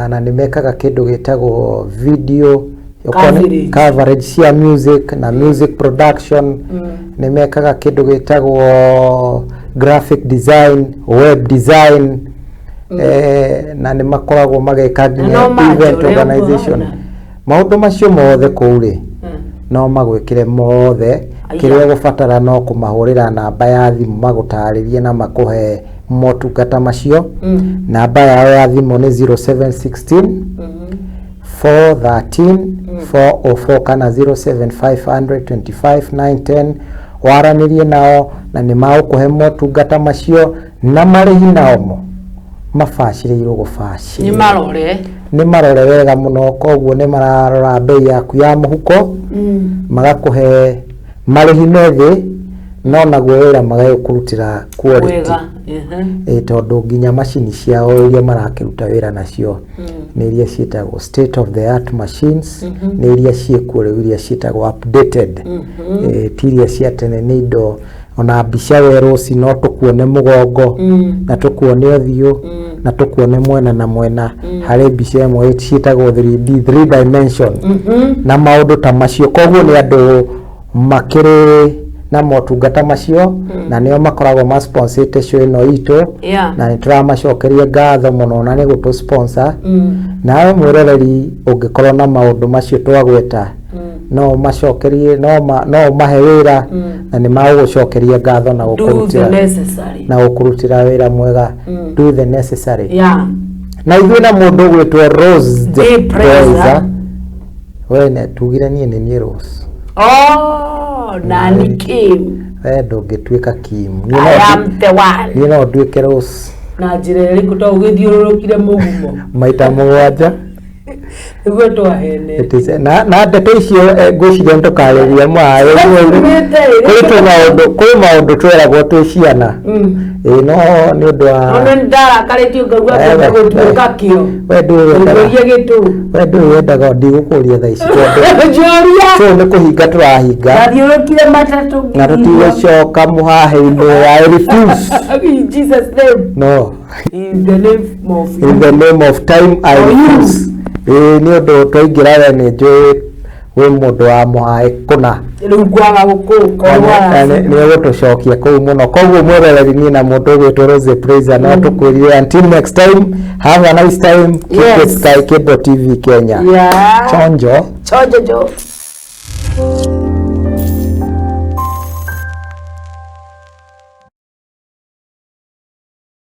na nĩ mekaga kĩndũ gĩtagwo video coverage cia music na music production. Nĩ mekaga kĩndũ gĩtagwo graphic design, web design na nĩ makoragwo mageka nginya event organization. Maũndũ macio mothe kũu rĩ no magwĩkire mothe kĩrĩa ũgũbatara no kũmahũrĩra namba ya thimũ magũtarĩrie na makũhe motungata macio. Namba yao ya thimũ nĩ 0716 413 404 kana 07525 waranĩrie nao na nĩ magũkũhe motungata macio na marĩhi nao mabacĩrĩirwo gũbacĩrĩra nĩ marore wega mũno. Koguo nĩ mararora bei yaku ya mũhuko magakũhe marĩhi methĩ no naguo wĩra magagĩkũrutĩra quality tondũ nginya macini ciao iria marakĩruta wĩra nacio nĩ iria ciĩtagwo state of the art machines nĩ iria ciĩkuo rĩu iria ciĩtagwo updated ti iria cia tene. nĩ indo ona mbica werũ ci no tũkuone mũgongo na tũkuone ũthiũ na tũkuone mwena na mwena harĩ mbica ĩmwe ciĩtagwo 3D 3 dimension na maũndũ ta macio. Koguo nĩ andũ makĩrĩ na motungata macio na nĩo makoragwo ma sponsor show ĩno itũ na nĩ tũramacokeria ngatho mũno na nĩ gũtũ sponsor. Nawe mwĩroreri ũngĩkorwo na maũndũ macio twagweta no macokerie no mahe wĩra na nĩ magũgũcokeria ngatho na gũkũrutĩra wĩra mwega. Do the necessary. Na ithuĩ na mũndũ ũgwĩtwo Rose the Praiser wene tugire niĩ nĩ niĩ Rose na nĩ Kim ndũngĩtuĩka Kim. I am the one. Niĩ no nduĩke Rose na njĩra ĩrĩkũ to ũgĩthiũrũrũkire mũgumo maita mũgwanja iguo twahene na ndeto icio ngwĩciria ndũkarĩria maĩ kwĩ maũndũ tweragwo twĩ ciana no nĩ ũndũ wa ndarakarĩtio ngaigua gũtuĩka kĩo we ndũĩ wendaga ndigũkũria thaa ici tondũ nĩ kũhinga tũrahinga ndathiũrũkire matatũ na tũtigũcoka mũhahe-inĩ ya refuse in Jesus name no in the name of time I refuse Ni undu twaingira we ni njui we mundu wa Mũhai kuna riu kwaga gukorwa ni gutucokia kuu muno koguo mwerereri ni na mundu gwitwo Rose Praise no tukwirire until next time, have a nice time. Keep it Sky Cable TV Kenya. Yeah. Chonjo Chonjo.